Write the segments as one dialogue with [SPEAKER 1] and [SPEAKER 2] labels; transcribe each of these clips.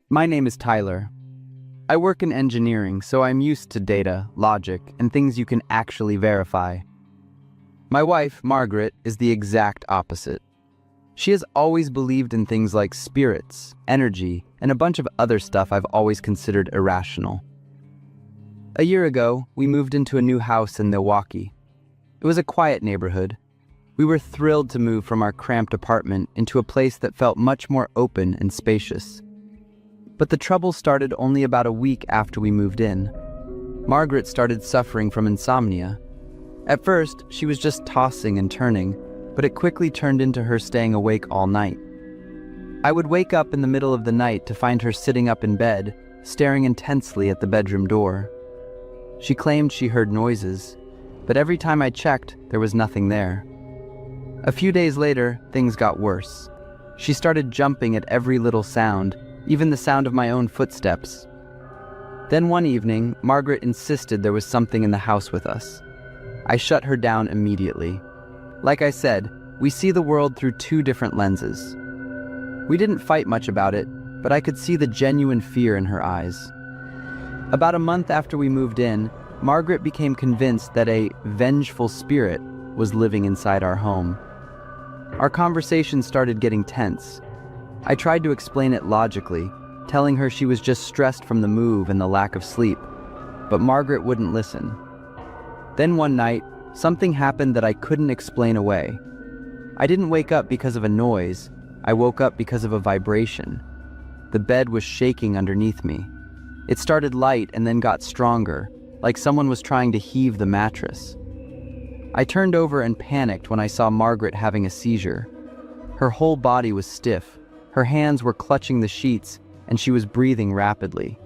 [SPEAKER 1] My name is Tyler. I work in engineering, so I'm used to data, logic, and things you can actually verify. My wife, Margaret, is the exact opposite. She has always believed in things like spirits, energy, and a bunch of other stuff I've always considered irrational. A year ago, we moved into a new house in Milwaukee. It was a quiet neighborhood. We were thrilled to move from our cramped apartment into a place that felt much more open and spacious. But the trouble started only about a week after we moved in. Margaret started suffering from insomnia. At first, she was just tossing and turning, but it quickly turned into her staying awake all night. I would wake up in the middle of the night to find her sitting up in bed, staring intensely at the bedroom door. She claimed she heard noises, but every time I checked, there was nothing there. A few days later, things got worse. She started jumping at every little sound, even the sound of my own footsteps. Then one evening, Margaret insisted there was something in the house with us. I shut her down immediately. Like I said, we see the world through two different lenses. We didn't fight much about it, but I could see the genuine fear in her eyes. About a month after we moved in, Margaret became convinced that a vengeful spirit was living inside our home. Our conversation started getting tense. I tried to explain it logically, telling her she was just stressed from the move and the lack of sleep, but Margaret wouldn't listen. Then one night, something happened that I couldn't explain away. I didn't wake up because of a noise. I woke up because of a vibration. The bed was shaking underneath me. It started light and then got stronger, like someone was trying to heave the mattress. I turned over and panicked when I saw Margaret having a seizure. Her whole body was stiff. Her hands were clutching the sheets, and she was breathing rapidly.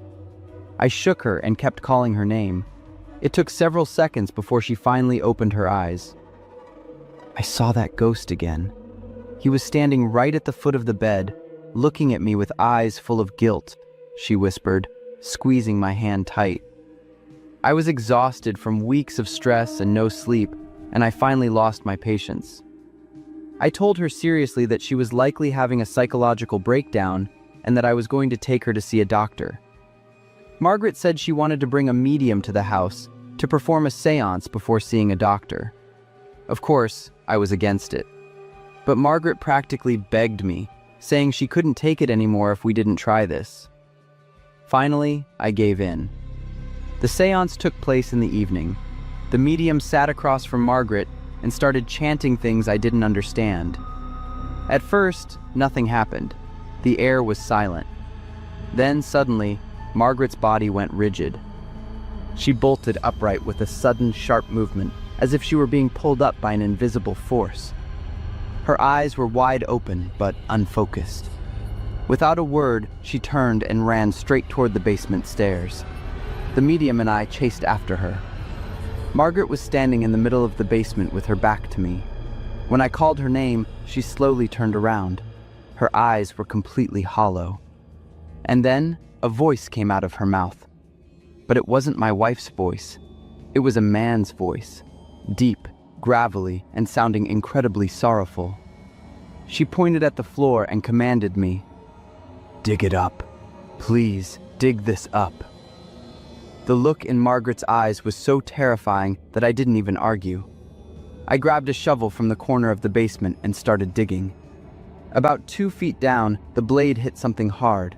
[SPEAKER 1] I shook her and kept calling her name. It took several seconds before she finally opened her eyes. I saw that ghost again. He was standing right at the foot of the bed, looking at me with eyes full of guilt, she whispered, squeezing my hand tight. I was exhausted from weeks of stress and no sleep, and I finally lost my patience. I told her seriously that she was likely having a psychological breakdown and that I was going to take her to see a doctor. Margaret said she wanted to bring a medium to the house to perform a seance before seeing a doctor. Of course, I was against it. But Margaret practically begged me, saying she couldn't take it anymore if we didn't try this. Finally, I gave in. The seance took place in the evening. The medium sat across from Margaret and started chanting things I didn't understand. At first, nothing happened. The air was silent. Then suddenly, Margaret's body went rigid. She bolted upright with a sudden, sharp movement, as if she were being pulled up by an invisible force. Her eyes were wide open, but unfocused. Without a word, she turned and ran straight toward the basement stairs. The medium and I chased after her. Margaret was standing in the middle of the basement with her back to me. When I called her name, she slowly turned around. Her eyes were completely hollow. And then, a voice came out of her mouth. But it wasn't my wife's voice. It was a man's voice, deep, gravelly, and sounding incredibly sorrowful. She pointed at the floor and commanded me, "Dig it up. Please, dig this up." The look in Margaret's eyes was so terrifying that I didn't even argue. I grabbed a shovel from the corner of the basement and started digging. About 2 feet down, the blade hit something hard.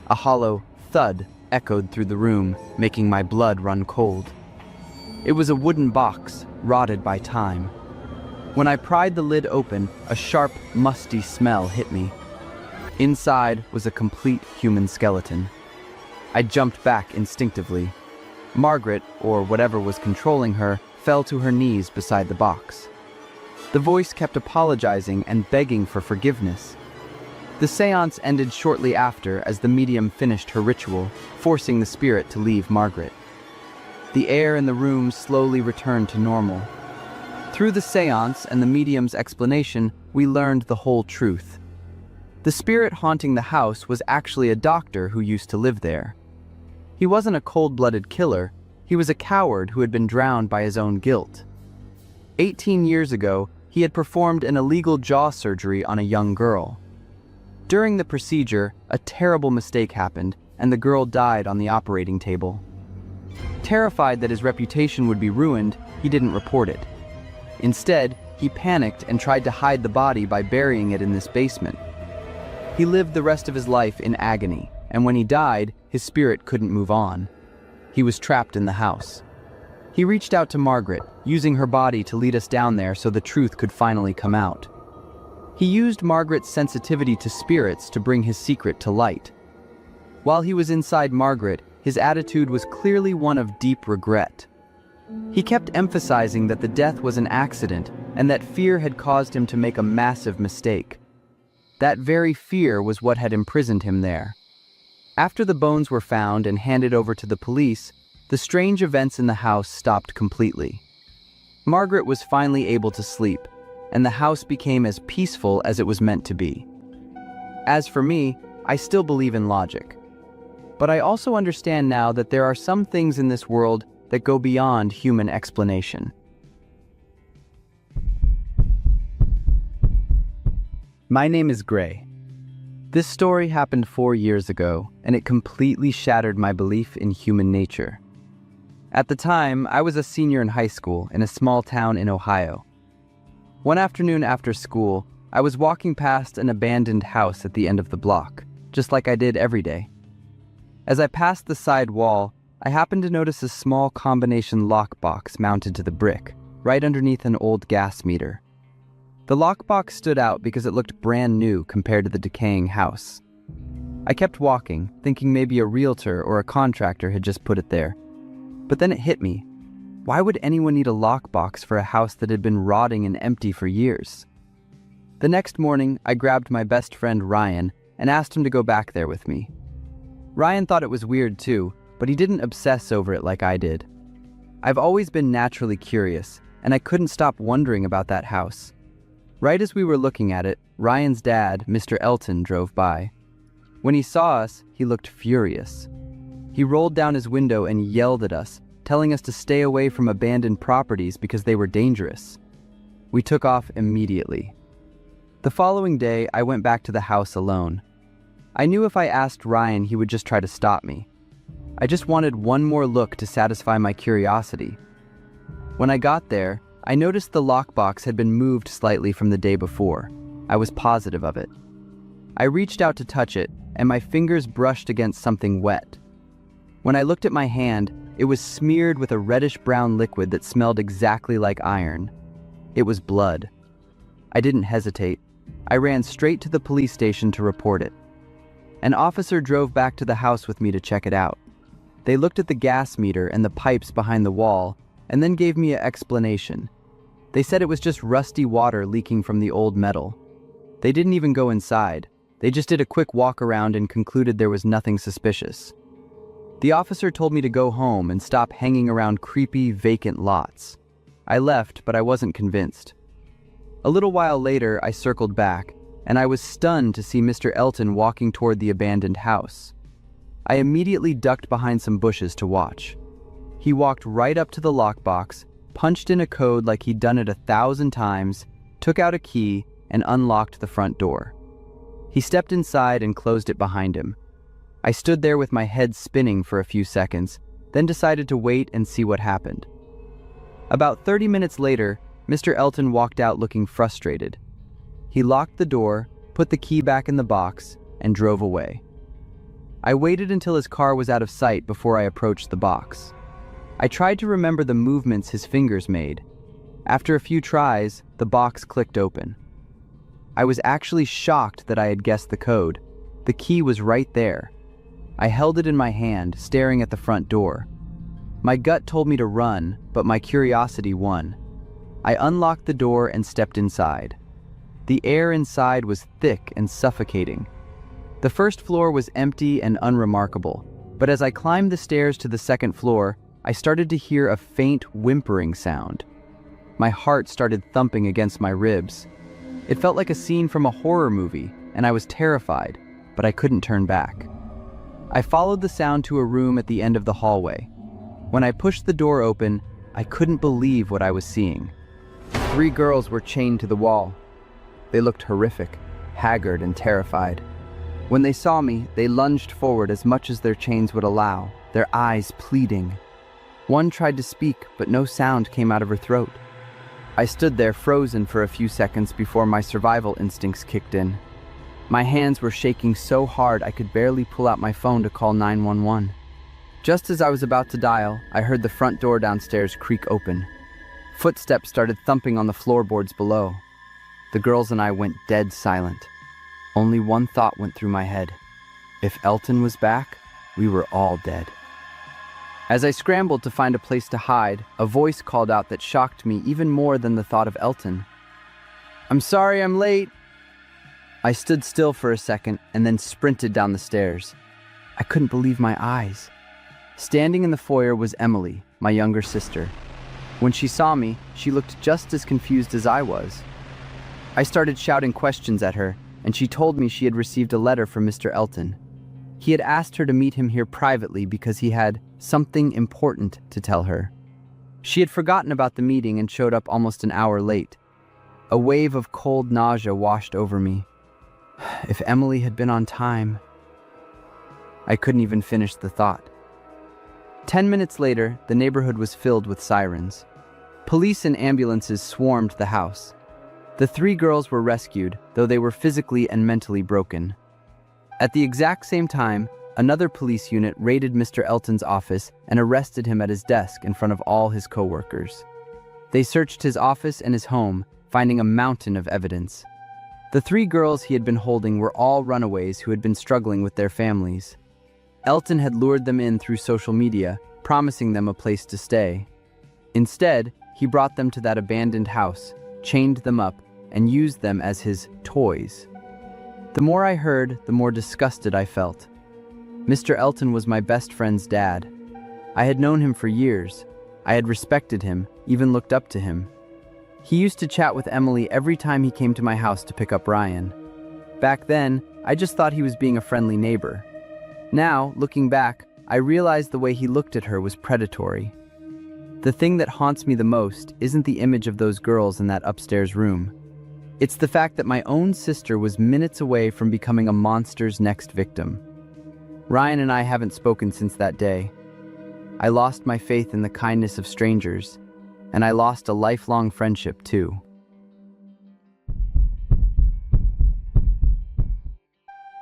[SPEAKER 1] A hollow thud echoed through the room, making my blood run cold. It was a wooden box, rotted by time. When I pried the lid open, a sharp, musty smell hit me. Inside was a complete human skeleton. I jumped back instinctively. Margaret, or whatever was controlling her, fell to her knees beside the box. The voice kept apologizing and begging for forgiveness. The seance ended shortly after as the medium finished her ritual, forcing the spirit to leave Margaret. The air in the room slowly returned to normal. Through the seance and the medium's explanation, we learned the whole truth. The spirit haunting the house was actually a doctor who used to live there. He wasn't a cold-blooded killer. He was a coward who had been drowned by his own guilt. 18 years ago, he had performed an illegal jaw surgery on a young girl. During the procedure, a terrible mistake happened, and the girl died on the operating table. Terrified that his reputation would be ruined, he didn't report it. Instead, he panicked and tried to hide the body by burying it in this basement. He lived the rest of his life in agony, and when he died, his spirit couldn't move on. He was trapped in the house. He reached out to Margaret, using her body to lead us down there so the truth could finally come out. He used Margaret's sensitivity to spirits to bring his secret to light. While he was inside Margaret, his attitude was clearly one of deep regret. He kept emphasizing that the death was an accident and that fear had caused him to make a massive mistake. That very fear was what had imprisoned him there. After the bones were found and handed over to the police, the strange events in the house stopped completely. Margaret was finally able to sleep, and the house became as peaceful as it was meant to be. As for me, I still believe in logic. But I also understand now that there are some things in this world that go beyond human explanation. My name is Gray. This story happened 4 years ago, and it completely shattered my belief in human nature. At the time, I was a senior in high school in a small town in Ohio. One afternoon after school, I was walking past an abandoned house at the end of the block, just like I did every day. As I passed the side wall, I happened to notice a small combination lockbox mounted to the brick, right underneath an old gas meter. The lockbox stood out because it looked brand new compared to the decaying house. I kept walking, thinking maybe a realtor or a contractor had just put it there. But then it hit me. Why would anyone need a lockbox for a house that had been rotting and empty for years? The next morning, I grabbed my best friend Ryan and asked him to go back there with me. Ryan thought it was weird too, but he didn't obsess over it like I did. I've always been naturally curious, and I couldn't stop wondering about that house. Right as we were looking at it, Ryan's dad, Mr. Elton, drove by. When he saw us, he looked furious. He rolled down his window and yelled at us, telling us to stay away from abandoned properties because they were dangerous. We took off immediately. The following day, I went back to the house alone. I knew if I asked Ryan, he would just try to stop me. I just wanted one more look to satisfy my curiosity. When I got there, I noticed the lockbox had been moved slightly from the day before. I was positive of it. I reached out to touch it, and my fingers brushed against something wet. When I looked at my hand, it was smeared with a reddish-brown liquid that smelled exactly like iron. It was blood. I didn't hesitate. I ran straight to the police station to report it. An officer drove back to the house with me to check it out. They looked at the gas meter and the pipes behind the wall, and then gave me an explanation. They said it was just rusty water leaking from the old metal. They didn't even go inside. They just did a quick walk around and concluded there was nothing suspicious. The officer told me to go home and stop hanging around creepy, vacant lots. I left, but I wasn't convinced. A little while later, I circled back, and I was stunned to see Mr. Elton walking toward the abandoned house. I immediately ducked behind some bushes to watch. He walked right up to the lockbox, punched in a code like he'd done it 1,000 times, took out a key, and unlocked the front door. He stepped inside and closed it behind him. I stood there with my head spinning for a few seconds, then decided to wait and see what happened. About 30 minutes later, Mr. Elton walked out looking frustrated. He locked the door, put the key back in the box, and drove away. I waited until his car was out of sight before I approached the box. I tried to remember the movements his fingers made. After a few tries, the box clicked open. I was actually shocked that I had guessed the code. The key was right there. I held it in my hand, staring at the front door. My gut told me to run, but my curiosity won. I unlocked the door and stepped inside. The air inside was thick and suffocating. The first floor was empty and unremarkable, but as I climbed the stairs to the second floor, I started to hear a faint whimpering sound. My heart started thumping against my ribs. It felt like a scene from a horror movie, and I was terrified, but I couldn't turn back. I followed the sound to a room at the end of the hallway. When I pushed the door open, I couldn't believe what I was seeing. 3 girls were chained to the wall. They looked horrific, haggard and terrified. When they saw me, they lunged forward as much as their chains would allow, their eyes pleading. One tried to speak, but no sound came out of her throat. I stood there frozen for a few seconds before my survival instincts kicked in. My hands were shaking so hard I could barely pull out my phone to call 911. Just as I was about to dial, I heard the front door downstairs creak open. Footsteps started thumping on the floorboards below. The girls and I went dead silent. Only one thought went through my head. If Elton was back, we were all dead. As I scrambled to find a place to hide, a voice called out that shocked me even more than the thought of Elton. "I'm sorry I'm late." I stood still for a second and then sprinted down the stairs. I couldn't believe my eyes. Standing in the foyer was Emily, my younger sister. When she saw me, she looked just as confused as I was. I started shouting questions at her, and she told me she had received a letter from Mr. Elton. He had asked her to meet him here privately because he had something important to tell her. She had forgotten about the meeting and showed up almost an hour late. A wave of cold nausea washed over me. If Emily had been on time. I couldn't even finish the thought. 10 minutes later, the neighborhood was filled with sirens. Police and ambulances swarmed the house. The 3 girls were rescued, though they were physically and mentally broken. At the exact same time, another police unit raided Mr. Elton's office and arrested him at his desk in front of all his co-workers. They searched his office and his home, finding a mountain of evidence. The 3 girls he had been holding were all runaways who had been struggling with their families. Elton had lured them in through social media, promising them a place to stay. Instead, he brought them to that abandoned house, chained them up, and used them as his toys. The more I heard, the more disgusted I felt. Mr. Elton was my best friend's dad. I had known him for years. I had respected him, even looked up to him. He used to chat with Emily every time he came to my house to pick up Ryan. Back then, I just thought he was being a friendly neighbor. Now, looking back, I realized the way he looked at her was predatory. The thing that haunts me the most isn't the image of those girls in that upstairs room. It's the fact that my own sister was minutes away from becoming a monster's next victim. Ryan and I haven't spoken since that day. I lost my faith in the kindness of strangers, and I lost a lifelong friendship too.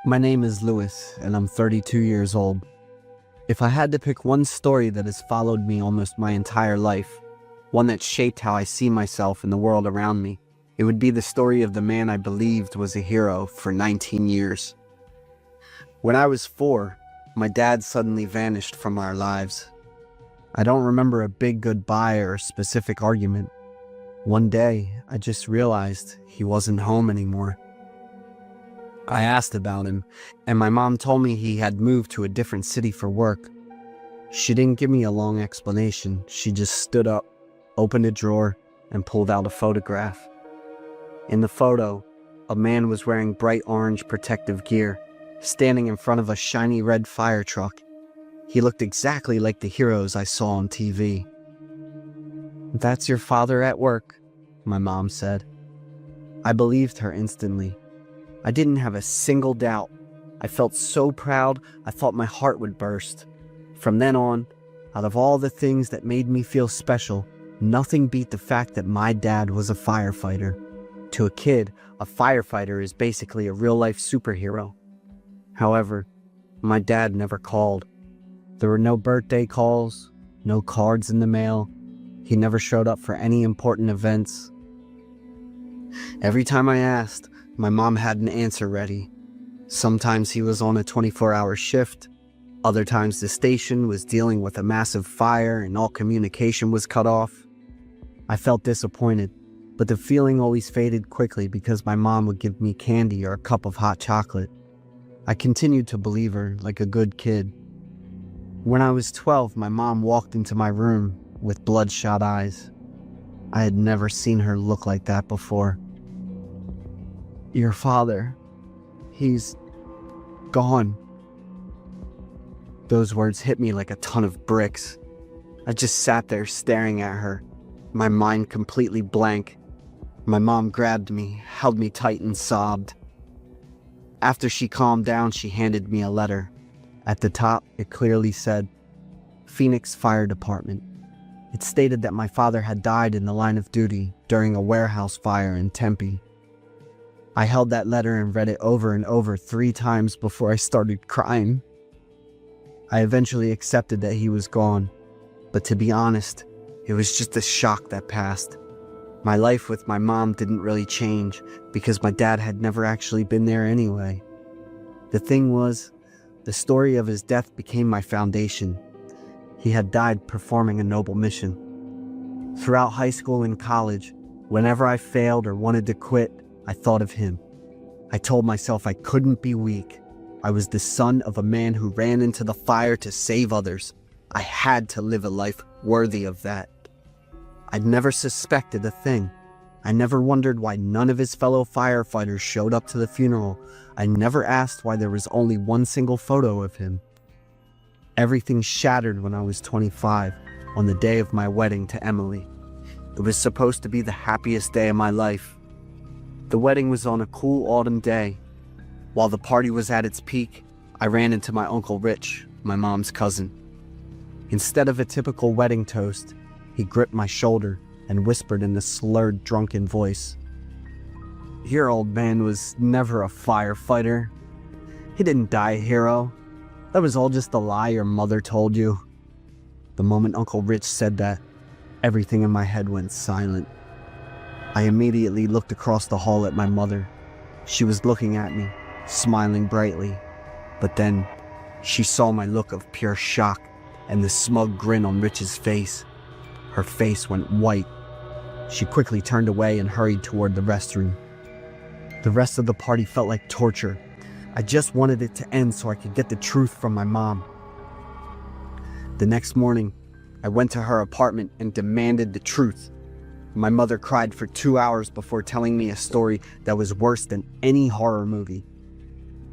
[SPEAKER 2] My name is Louis, and I'm 32 years old. If I had to pick one story that has followed me almost my entire life, one that shaped how I see myself and the world around me, it would be the story of the man I believed was a hero for 19 years. When I was 4, my dad suddenly vanished from our lives. I don't remember a big goodbye or a specific argument. One day, I just realized he wasn't home anymore. I asked about him, and my mom told me he had moved to a different city for work. She didn't give me a long explanation. She just stood up, opened a drawer, and pulled out a photograph. In the photo, a man was wearing bright orange protective gear, standing in front of a shiny red fire truck. He looked exactly like the heroes I saw on TV. "That's your father at work," my mom said. I believed her instantly. I didn't have a single doubt. I felt so proud, I thought my heart would burst. From then on, out of all the things that made me feel special, nothing beat the fact that my dad was a firefighter. To a kid, a firefighter is basically a real-life superhero. However, my dad never called. There were no birthday calls, no cards in the mail. He never showed up for any important events. Every time I asked, my mom had an answer ready. Sometimes he was on a 24-hour shift. Other times the station was dealing with a massive fire and all communication was cut off. I felt disappointed, but the feeling always faded quickly because my mom would give me candy or a cup of hot chocolate. I continued to believe her like a good kid. When I was 12, my mom walked into my room with bloodshot eyes. I had never seen her look like that before. "Your father, he's gone." Those words hit me like a ton of bricks. I just sat there staring at her, my mind completely blank. My mom grabbed me, held me tight, and sobbed. After she calmed down, she handed me a letter. At the top, it clearly said, Phoenix Fire Department. It stated that my father had died in the line of duty during a warehouse fire in Tempe. I held that letter and read it over and over 3 times before I started crying. I eventually accepted that he was gone, but to be honest, it was just a shock that passed. My life with my mom didn't really change because my dad had never actually been there anyway. The thing was, the story of his death became my foundation. He had died performing a noble mission. Throughout high school and college, whenever I failed or wanted to quit, I thought of him. I told myself I couldn't be weak. I was the son of a man who ran into the fire to save others. I had to live a life worthy of that. I'd never suspected a thing. I never wondered why none of his fellow firefighters showed up to the funeral. I never asked why there was only one single photo of him. Everything shattered when I was 25, on the day of my wedding to Emily. It was supposed to be the happiest day of my life. The wedding was on a cool autumn day. While the party was at its peak, I ran into my Uncle Rich, my mom's cousin. Instead of a typical wedding toast, he gripped my shoulder and whispered in a slurred, drunken voice, "Your old man was never a firefighter. He didn't die a hero. That was all just a lie your mother told you." The moment Uncle Rich said that, everything in my head went silent. I immediately looked across the hall at my mother. She was looking at me, smiling brightly. But then, she saw my look of pure shock and the smug grin on Rich's face. Her face went white. She quickly turned away and hurried toward the restroom. The rest of the party felt like torture. I just wanted it to end so I could get the truth from my mom. The next morning, I went to her apartment and demanded the truth. My mother cried for 2 hours before telling me a story that was worse than any horror movie.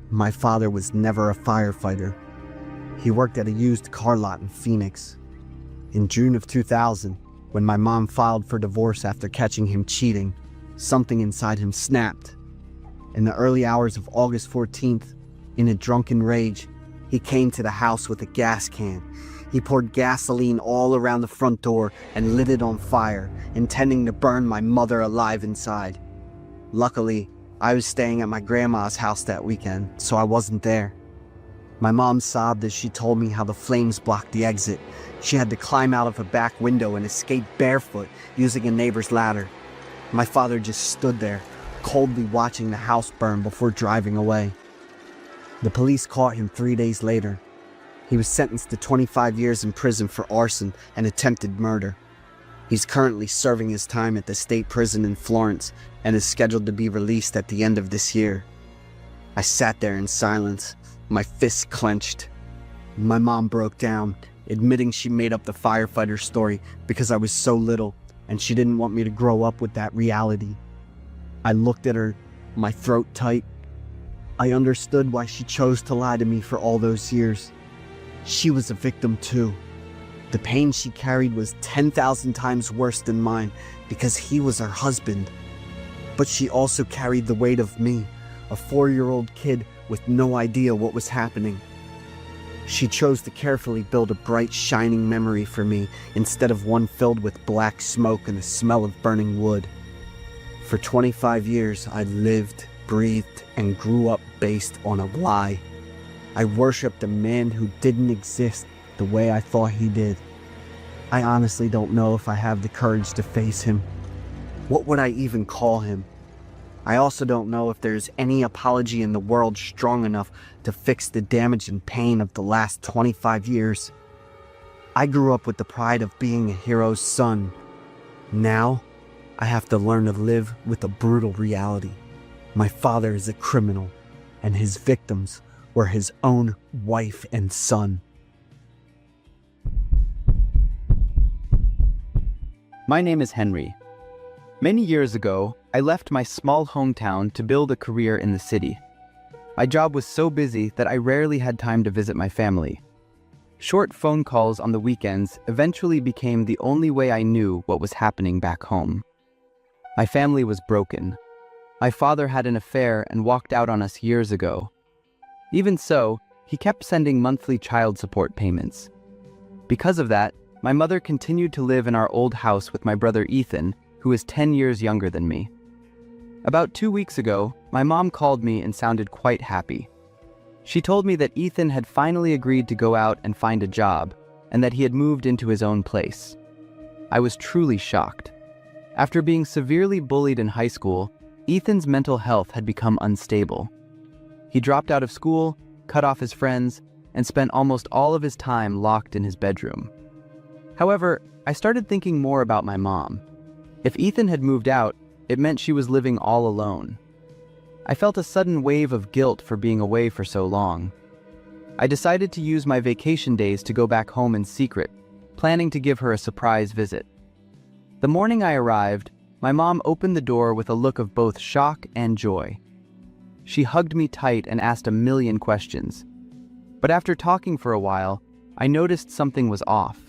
[SPEAKER 2] My father was never a firefighter. He worked at a used car lot in Phoenix. In June of 2000, when my mom filed for divorce after catching him cheating, something inside him snapped. In the early hours of August 14th, in a drunken rage, he came to the house with a gas can. He poured gasoline all around the front door and lit it on fire, intending to burn my mother alive inside. Luckily, I was staying at my grandma's house that weekend, so I wasn't there. My mom sobbed as she told me how the flames blocked the exit. She had to climb out of a back window and escape barefoot using a neighbor's ladder. My father just stood there, coldly watching the house burn before driving away. The police caught him 3 days later. He was sentenced to 25 years in prison for arson and attempted murder. He's currently serving his time at the state prison in Florence and is scheduled to be released at the end of this year. I sat there in silence, my fists clenched. My mom broke down, admitting she made up the firefighter story because I was so little and she didn't want me to grow up with that reality. I looked at her, my throat tight. I understood why she chose to lie to me for all those years. She was a victim too. The pain she carried was 10,000 times worse than mine because he was her husband. But she also carried the weight of me, a 4-year-old kid with no idea what was happening. She chose to carefully build a bright, shining memory for me instead of one filled with black smoke and the smell of burning wood. For 25 years, I lived, breathed, and grew up based on a lie. I worshipped a man who didn't exist the way I thought he did. I honestly don't know if I have the courage to face him. What would I even call him? I also don't know if there's any apology in the world strong enough to fix the damage and pain of the last 25 years. I grew up with the pride of being a hero's son. Now, I have to learn to live with a brutal reality. My father is a criminal, and his victims were his own wife and son.
[SPEAKER 1] My name is Henry. Many years ago, I left my small hometown to build a career in the city. My job was so busy that I rarely had time to visit my family. Short phone calls on the weekends eventually became the only way I knew what was happening back home. My family was broken. My father had an affair and walked out on us years ago. Even so, he kept sending monthly child support payments. Because of that, my mother continued to live in our old house with my brother Ethan, who is 10 years younger than me. About 2 weeks ago, my mom called me and sounded quite happy. She told me that Ethan had finally agreed to go out and find a job, and that he had moved into his own place. I was truly shocked. After being severely bullied in high school, Ethan's mental health had become unstable. He dropped out of school, cut off his friends, and spent almost all of his time locked in his bedroom. However, I started thinking more about my mom. If Ethan had moved out, it meant she was living all alone. I felt a sudden wave of guilt for being away for so long. I decided to use my vacation days to go back home in secret, planning to give her a surprise visit. The morning I arrived, my mom opened the door with a look of both shock and joy. She hugged me tight and asked a million questions. But after talking for a while, I noticed something was off.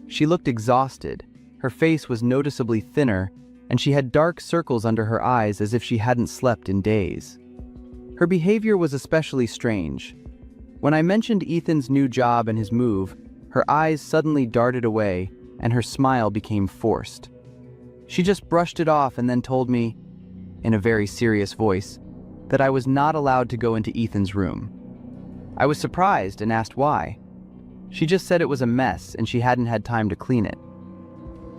[SPEAKER 1] She looked exhausted, her face was noticeably thinner, and she had dark circles under her eyes as if she hadn't slept in days. Her behavior was especially strange. When I mentioned Ethan's new job and his move, her eyes suddenly darted away and her smile became forced. She just brushed it off and then told me, in a very serious voice, that I was not allowed to go into Ethan's room. I was surprised and asked why. She just said it was a mess and she hadn't had time to clean it.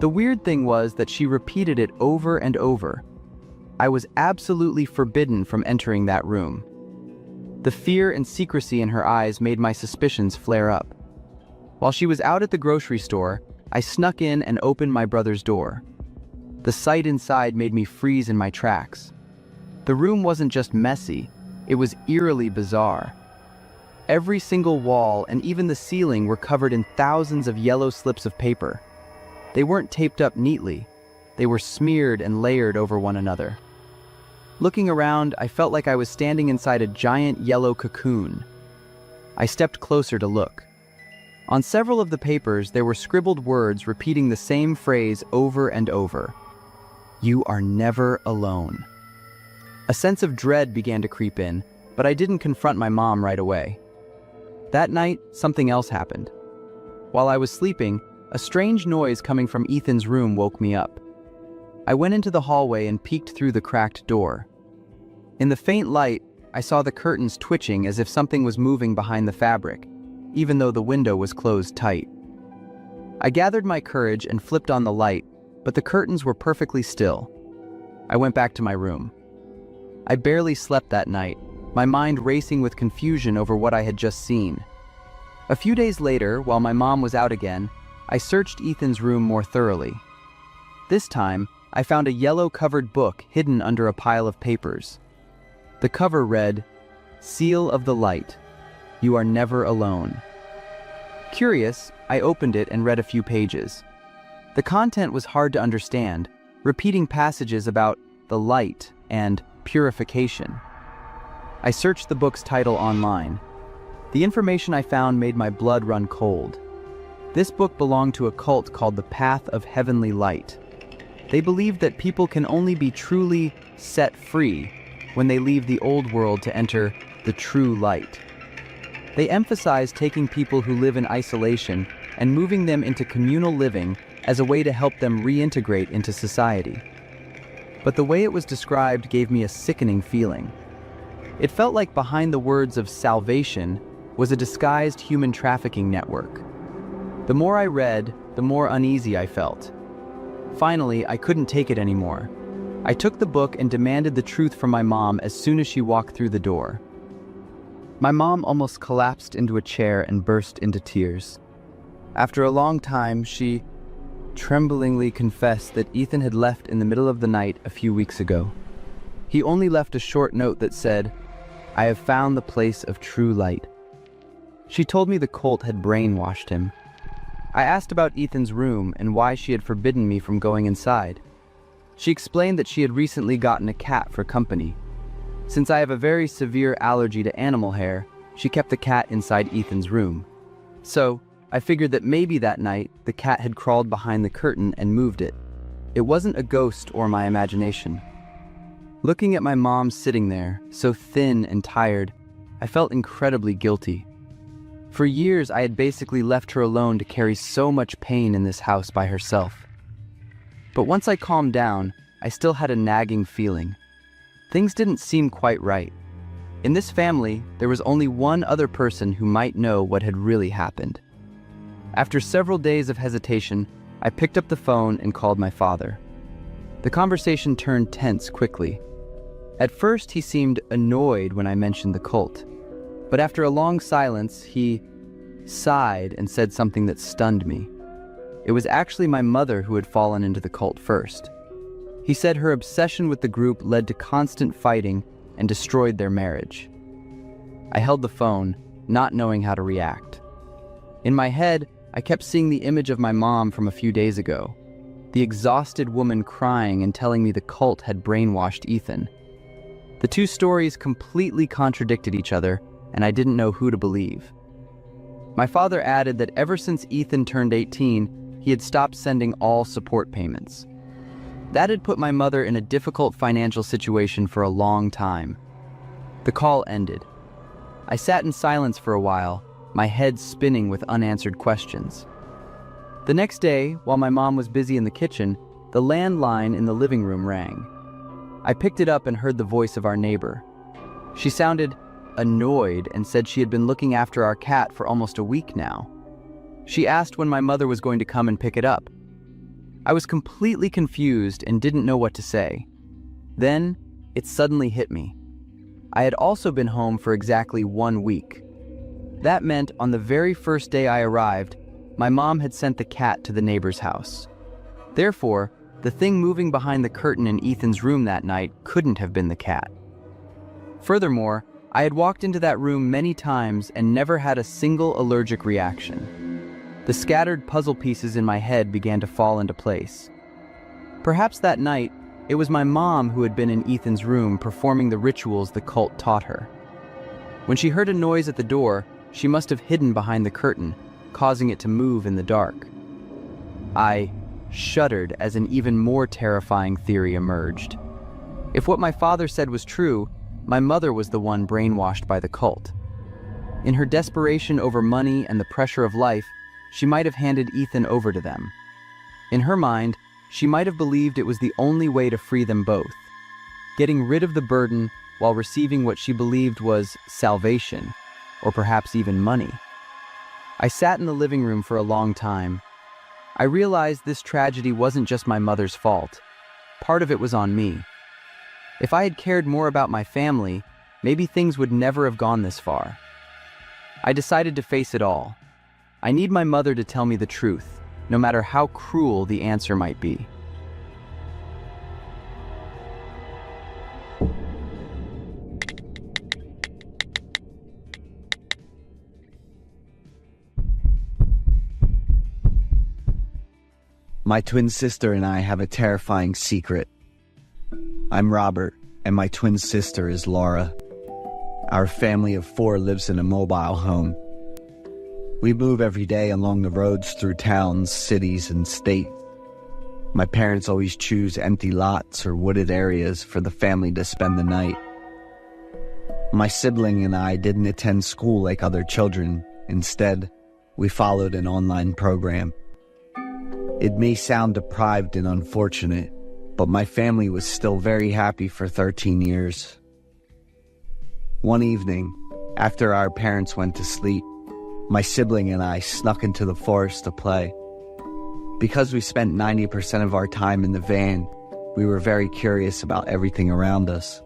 [SPEAKER 1] The weird thing was that she repeated it over and over. I was absolutely forbidden from entering that room. The fear and secrecy in her eyes made my suspicions flare up. While she was out at the grocery store, I snuck in and opened my brother's door. The sight inside made me freeze in my tracks. The room wasn't just messy, it was eerily bizarre. Every single wall and even the ceiling were covered in thousands of yellow slips of paper. They weren't taped up neatly. They were smeared and layered over one another. Looking around, I felt like I was standing inside a giant yellow cocoon. I stepped closer to look. On several of the papers, there were scribbled words repeating the same phrase over and over. "You are never alone." A sense of dread began to creep in, but I didn't confront my mom right away. That night, something else happened. While I was sleeping, a strange noise coming from Ethan's room woke me up. I went into the hallway and peeked through the cracked door. In the faint light, I saw the curtains twitching as if something was moving behind the fabric, even though the window was closed tight. I gathered my courage and flipped on the light, but the curtains were perfectly still. I went back to my room. I barely slept that night, my mind racing with confusion over what I had just seen. A few days later, while my mom was out again, I searched Ethan's room more thoroughly. This time, I found a yellow-covered book hidden under a pile of papers. The cover read, "Seal of the Light. You are never alone." Curious, I opened it and read a few pages. The content was hard to understand, repeating passages about the light and purification. I searched the book's title online. The information I found made my blood run cold. This book belonged to a cult called the Path of Heavenly Light. They believed that people can only be truly set free when they leave the old world to enter the true light. They emphasized taking people who live in isolation and moving them into communal living as a way to help them reintegrate into society. But the way it was described gave me a sickening feeling. It felt like behind the words of salvation was a disguised human trafficking network. The more I read, the more uneasy I felt. Finally, I couldn't take it anymore. I took the book and demanded the truth from my mom as soon as she walked through the door. My mom almost collapsed into a chair and burst into tears. After a long time, she tremblingly confessed that Ethan had left in the middle of the night a few weeks ago. He only left a short note that said, "I have found the place of true light." She told me the cult had brainwashed him. I asked about Ethan's room and why she had forbidden me from going inside. She explained that she had recently gotten a cat for company. Since I have a very severe allergy to animal hair, she kept the cat inside Ethan's room. So, I figured that maybe that night, the cat had crawled behind the curtain and moved it. It wasn't a ghost or my imagination. Looking at my mom sitting there, so thin and tired, I felt incredibly guilty. For years, I had basically left her alone to carry so much pain in this house by herself. But once I calmed down, I still had a nagging feeling. Things didn't seem quite right. In this family, there was only one other person who might know what had really happened. After several days of hesitation, I picked up the phone and called my father. The conversation turned tense quickly. At first, he seemed annoyed when I mentioned the cult, but after a long silence, he sighed and said something that stunned me. It was actually my mother who had fallen into the cult first. He said her obsession with the group led to constant fighting and destroyed their marriage. I held the phone, not knowing how to react. In my head, I kept seeing the image of my mom from a few days ago, the exhausted woman crying and telling me the cult had brainwashed Ethan. The two stories completely contradicted each other, and I didn't know who to believe. My father added that ever since Ethan turned 18, he had stopped sending all support payments. That had put my mother in a difficult financial situation for a long time. The call ended. I sat in silence for a while, my head spinning with unanswered questions. The next day, while my mom was busy in the kitchen, the landline in the living room rang. I picked it up and heard the voice of our neighbor. She sounded annoyed and said she had been looking after our cat for almost a week now. She asked when my mother was going to come and pick it up. I was completely confused and didn't know what to say. Then, it suddenly hit me. I had also been home for exactly 1 week. That meant on the very first day I arrived, my mom had sent the cat to the neighbor's house. Therefore, the thing moving behind the curtain in Ethan's room that night couldn't have been the cat. Furthermore, I had walked into that room many times and never had a single allergic reaction. The scattered puzzle pieces in my head began to fall into place. Perhaps that night, it was my mom who had been in Ethan's room performing the rituals the cult taught her. When she heard a noise at the door, she must have hidden behind the curtain, causing it to move in the dark. I shuddered as an even more terrifying theory emerged. If what my father said was true, my mother was the one brainwashed by the cult. In her desperation over money and the pressure of life, she might have handed Ethan over to them. In her mind, she might have believed it was the only way to free them both, getting rid of the burden while receiving what she believed was salvation, or perhaps even money. I sat in the living room for a long time. I realized this tragedy wasn't just my mother's fault. Part of it was on me. If I had cared more about my family, maybe things would never have gone this far. I decided to face it all. I need my mother to tell me the truth, no matter how cruel the answer might be.
[SPEAKER 2] My twin sister and I have a terrifying secret. I'm Robert, and my twin sister is Laura. Our family of 4 lives in a mobile home. We move every day along the roads through towns, cities, and states. My parents always choose empty lots or wooded areas for the family to spend the night. My sibling and I didn't attend school like other children. Instead, we followed an online program. It may sound deprived and unfortunate, but my family was still very happy for 13 years. One evening, after our parents went to sleep, my sibling and I snuck into the forest to play. Because we spent 90% of our time in the van, we were very curious about everything around us.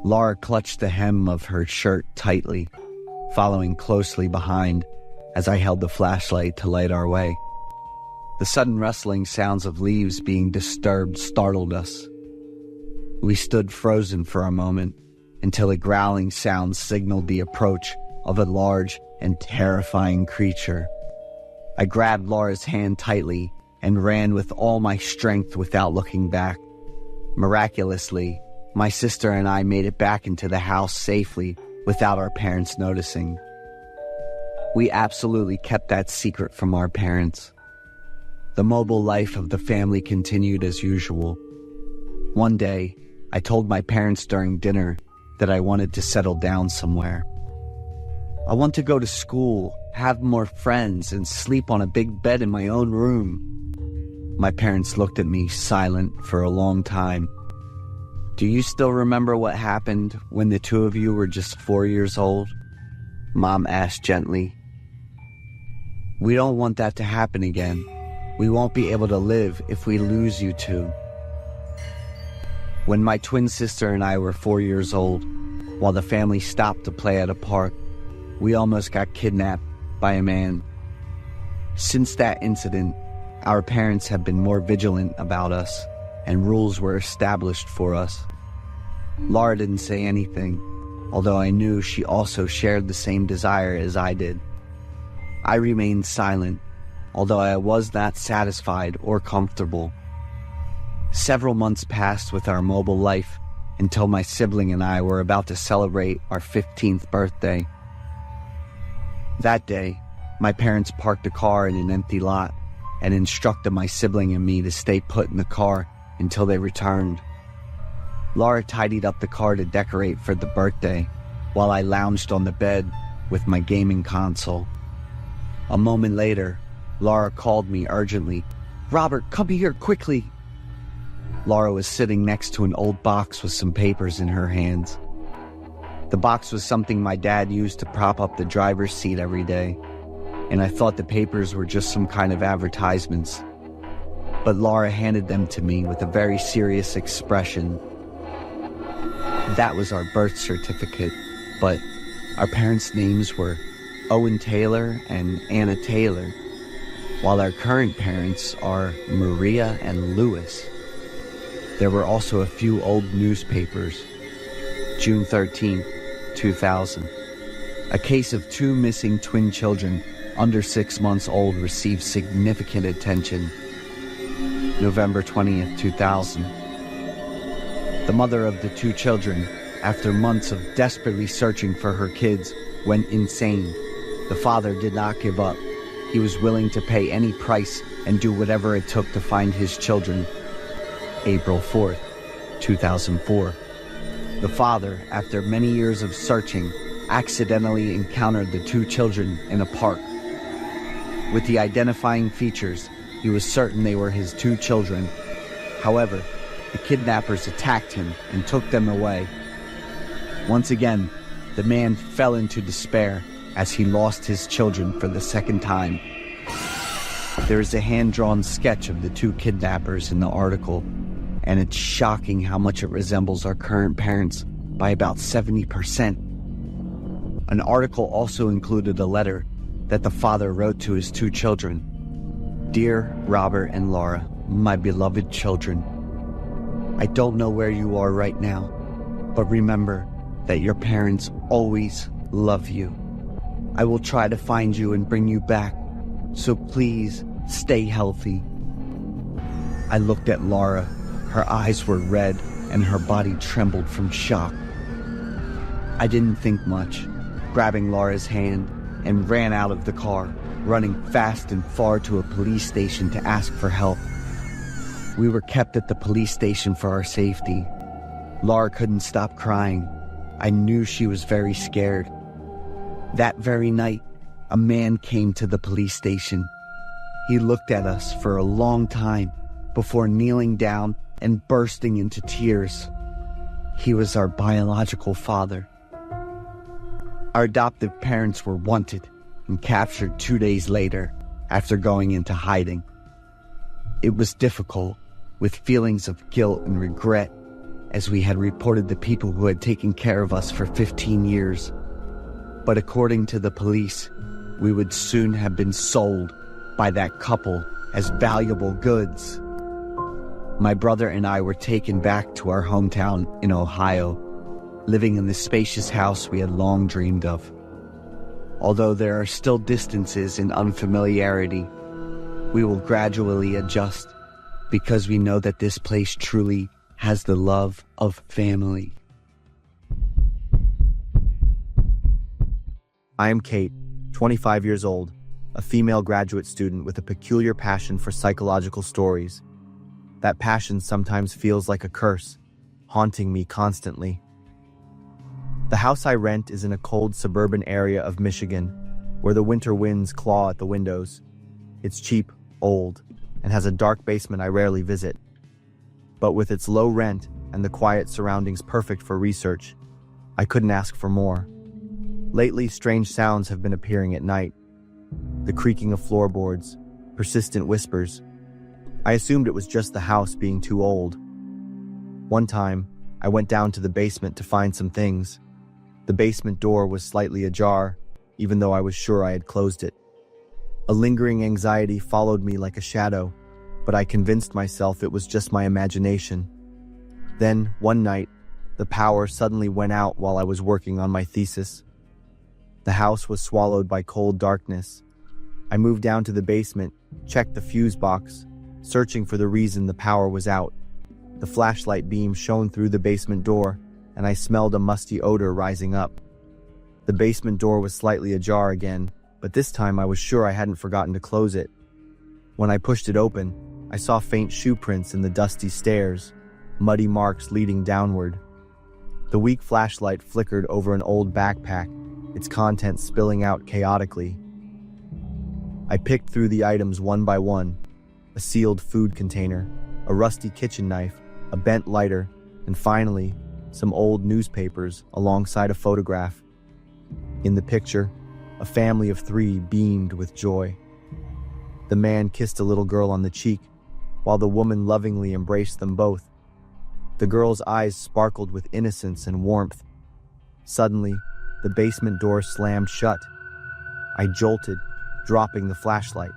[SPEAKER 2] Laura clutched the hem of her shirt tightly, following closely behind as I held the flashlight to light our way. The sudden rustling sounds of leaves being disturbed startled us. We stood frozen for a moment until a growling sound signaled the approach of a large and terrifying creature. I grabbed Laura's hand tightly and ran with all my strength without looking back. Miraculously, my sister and I made it back into the house safely without our parents noticing. We absolutely kept that secret from our parents. The mobile life of the family continued as usual. One day, I told my parents during dinner that I wanted to settle down somewhere. I want to go to school, have more friends, and sleep on a big bed in my own room. My parents looked at me silent for a long time. Do you still remember what happened when the two of you were just 4 years old? Mom asked gently. We don't want that to happen again. We won't be able to live if we lose you two. When my twin sister and I were 4 years old, while the family stopped to play at a park, we almost got kidnapped by a man. Since that incident, our parents have been more vigilant about us, and rules were established for us. Laura didn't say anything, although I knew she also shared the same desire as I did. I remained silent, although I was not satisfied or comfortable. Several months passed with our mobile life until my sibling and I were about to celebrate our 15th birthday. That day, my parents parked the car in an empty lot and instructed my sibling and me to stay put in the car until they returned. Laura tidied up the car to decorate for the birthday, while I lounged on the bed with my gaming console. A moment later, Laura called me urgently. "Robert, come here quickly." Laura was sitting next to an old box with some papers in her hands. The box was something my dad used to prop up the driver's seat every day, and I thought the papers were just some kind of advertisements. But Laura handed them to me with a very serious expression. That was our birth certificate, but our parents' names were Owen Taylor and Anna Taylor, while our current parents are Maria and Louis. There were also a few old newspapers. June 13th, 2000. A case of 2 missing twin children under 6 months old received significant attention. November 20th, 2000. The mother of the 2 children, after months of desperately searching for her kids, went insane. The father did not give up. He was willing to pay any price and do whatever it took to find his children. April 4th, 2004. The father, after many years of searching, accidentally encountered the 2 children in a park. With the identifying features, he was certain they were his 2 children. However, the kidnappers attacked him and took them away. Once again, the man fell into despair as he lost his children for the second time. There is a hand-drawn sketch of the 2 kidnappers in the article, and it's shocking how much it resembles our current parents by about 70%. An article also included a letter that the father wrote to his 2 children. Dear Robert and Laura, my beloved children, I don't know where you are right now, but remember that your parents always love you. I will try to find you and bring you back, so please stay healthy. I looked at Laura. Her eyes were red and her body trembled from shock. I didn't think much, grabbing Laura's hand, and ran out of the car, running fast and far to a police station to ask for help. We were kept at the police station for our safety. Laura couldn't stop crying. I knew she was very scared. That very night, a man came to the police station. He looked at us for a long time before kneeling down and bursting into tears. He was our biological father. Our adoptive parents were wanted and captured 2 days later after going into hiding. It was difficult, with feelings of guilt and regret, as we had reported the people who had taken care of us for 15 years. But according to the police, we would soon have been sold by that couple as valuable goods. My brother and I were taken back to our hometown in Ohio, living in the spacious house we had long dreamed of. Although there are still distances and unfamiliarity, we will gradually adjust because we know that this place truly has the love of family.
[SPEAKER 3] I am Kate, 25 years old, a female graduate student with a peculiar passion for psychological stories. That passion sometimes feels like a curse, haunting me constantly. The house I rent is in a cold suburban area of Michigan, where the winter winds claw at the windows. It's cheap, old, and has a dark basement I rarely visit. But with its low rent and the quiet surroundings perfect for research, I couldn't ask for more. Lately, strange sounds have been appearing at night. The creaking of floorboards, persistent whispers. I assumed it was just the house being too old. One time, I went down to the basement to find some things. The basement door was slightly ajar, even though I was sure I had closed it. A lingering anxiety followed me like a shadow, but I convinced myself it was just my imagination. Then, one night, the power suddenly went out while I was working on my thesis. The house was swallowed by cold darkness. I moved down to the basement, checked the fuse box, searching for the reason the power was out. The flashlight beam shone through the basement door, and I smelled a musty odor rising up. The basement door was slightly ajar again, but this time I was sure I hadn't forgotten to close it. When I pushed it open, I saw faint shoe prints in the dusty stairs, muddy marks leading downward. The weak flashlight flickered over an old backpack, its contents spilling out chaotically. I picked through the items one by one: a sealed food container, a rusty kitchen knife, a bent lighter, and finally, some old newspapers alongside a photograph. In the picture, a family of 3 beamed with joy. The man kissed a little girl on the cheek, while the woman lovingly embraced them both. The girl's eyes sparkled with innocence and warmth. Suddenly, the basement door slammed shut. I jolted, dropping the flashlight.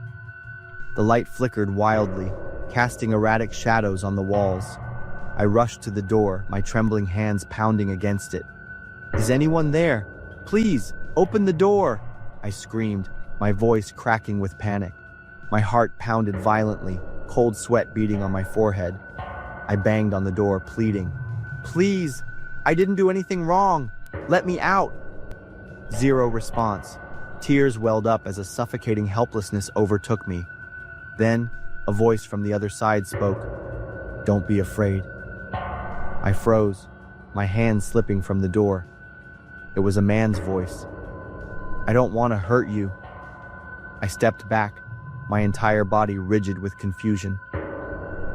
[SPEAKER 3] The light flickered wildly, casting erratic shadows on the walls. I rushed to the door, my trembling hands pounding against it. "Is anyone there? Please, open the door!" I screamed, my voice cracking with panic. My heart pounded violently, cold sweat beading on my forehead. I banged on the door, pleading, "Please, I didn't do anything wrong. Let me out." Zero response. Tears welled up as a suffocating helplessness overtook me. Then, a voice from the other side spoke, "Don't be afraid." I froze, my hands slipping from the door. It was a man's voice. "I don't want to hurt you." I stepped back, my entire body rigid with confusion.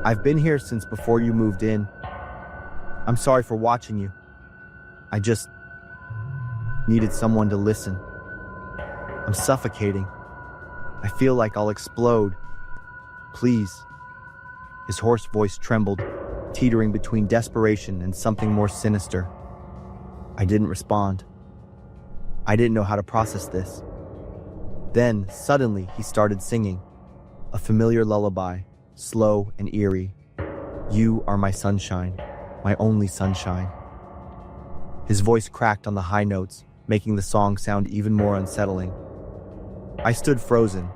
[SPEAKER 3] "I've been here since before you moved in. I'm sorry for watching you. I just needed someone to listen. I'm suffocating. I feel like I'll explode. Please." His hoarse voice trembled, teetering between desperation and something more sinister. I didn't respond. I didn't know how to process this. Then, suddenly, he started singing. A familiar lullaby, slow and eerie. "You are my sunshine, my only sunshine." His voice cracked on the high notes, making the song sound even more unsettling. I stood frozen,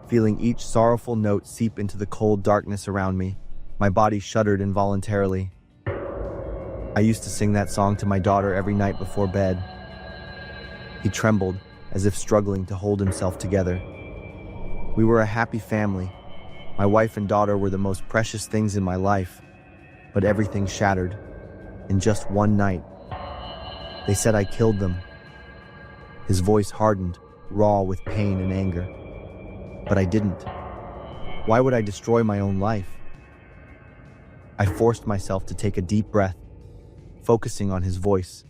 [SPEAKER 3] feeling each sorrowful note seep into the cold darkness around me. My body shuddered involuntarily. I used to sing that song to my daughter every night before bed. He trembled, as if struggling to hold himself together. We were a happy family. My wife and daughter were the most precious things in my life, but everything shattered in just one night. They said I killed them. His voice hardened, raw with pain and anger. But I didn't. Why would I destroy my own life? I forced myself to take a deep breath, focusing on his voice,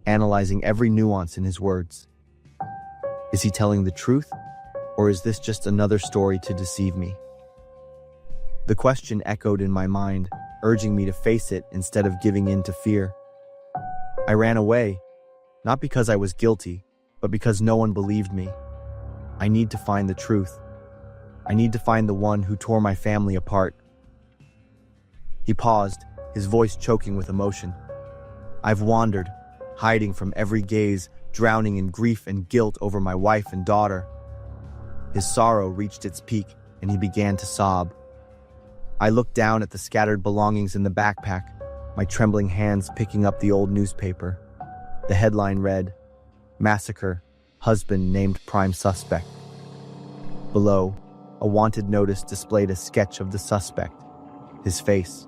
[SPEAKER 3] analyzing every nuance in his words. Is he telling the truth, or is this just another story to deceive me? The question echoed in my mind, urging me to face it instead of giving in to fear. I ran away, not because I was guilty, but because no one believed me. I need to find the truth. I need to find the one who tore my family apart. He paused, his voice choking with emotion. I've wandered, hiding from every gaze, drowning in grief and guilt over my wife and daughter. His sorrow reached its peak, and he began to sob. I looked down at the scattered belongings in the backpack, my trembling hands picking up the old newspaper. The headline read, "Massacre, husband named prime suspect." Below, a wanted notice displayed a sketch of the suspect, his face.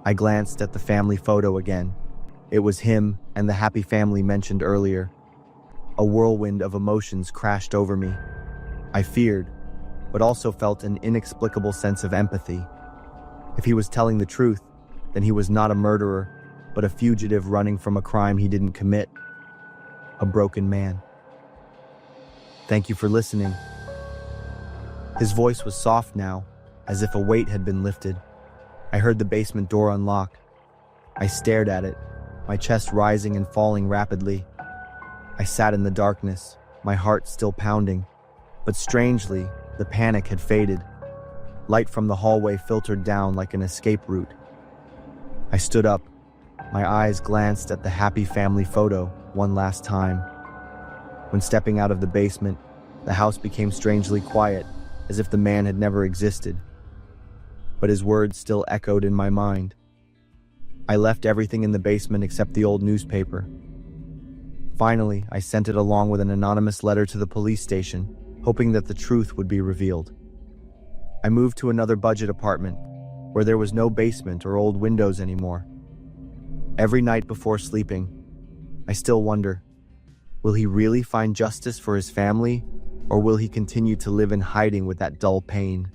[SPEAKER 3] I glanced at the family photo again. It was him and the happy family mentioned earlier. A whirlwind of emotions crashed over me. I feared, but also felt an inexplicable sense of empathy. If he was telling the truth, then he was not a murderer, but a fugitive running from a crime he didn't commit. A broken man. Thank you for listening. His voice was soft now, as if a weight had been lifted. I heard the basement door unlock. I stared at it, my chest rising and falling rapidly. I sat in the darkness, my heart still pounding. But strangely, the panic had faded. Light from the hallway filtered down like an escape route. I stood up. My eyes glanced at the happy family photo one last time. When stepping out of the basement, the house became strangely quiet, as if the man had never existed. But his words still echoed in my mind. I left everything in the basement except the old newspaper. Finally, I sent it along with an anonymous letter to the police station, hoping that the truth would be revealed. I moved to another budget apartment, where there was no basement or old windows anymore. Every night before sleeping, I still wonder, will he really find justice for his family, or will he continue to live in hiding with that dull pain?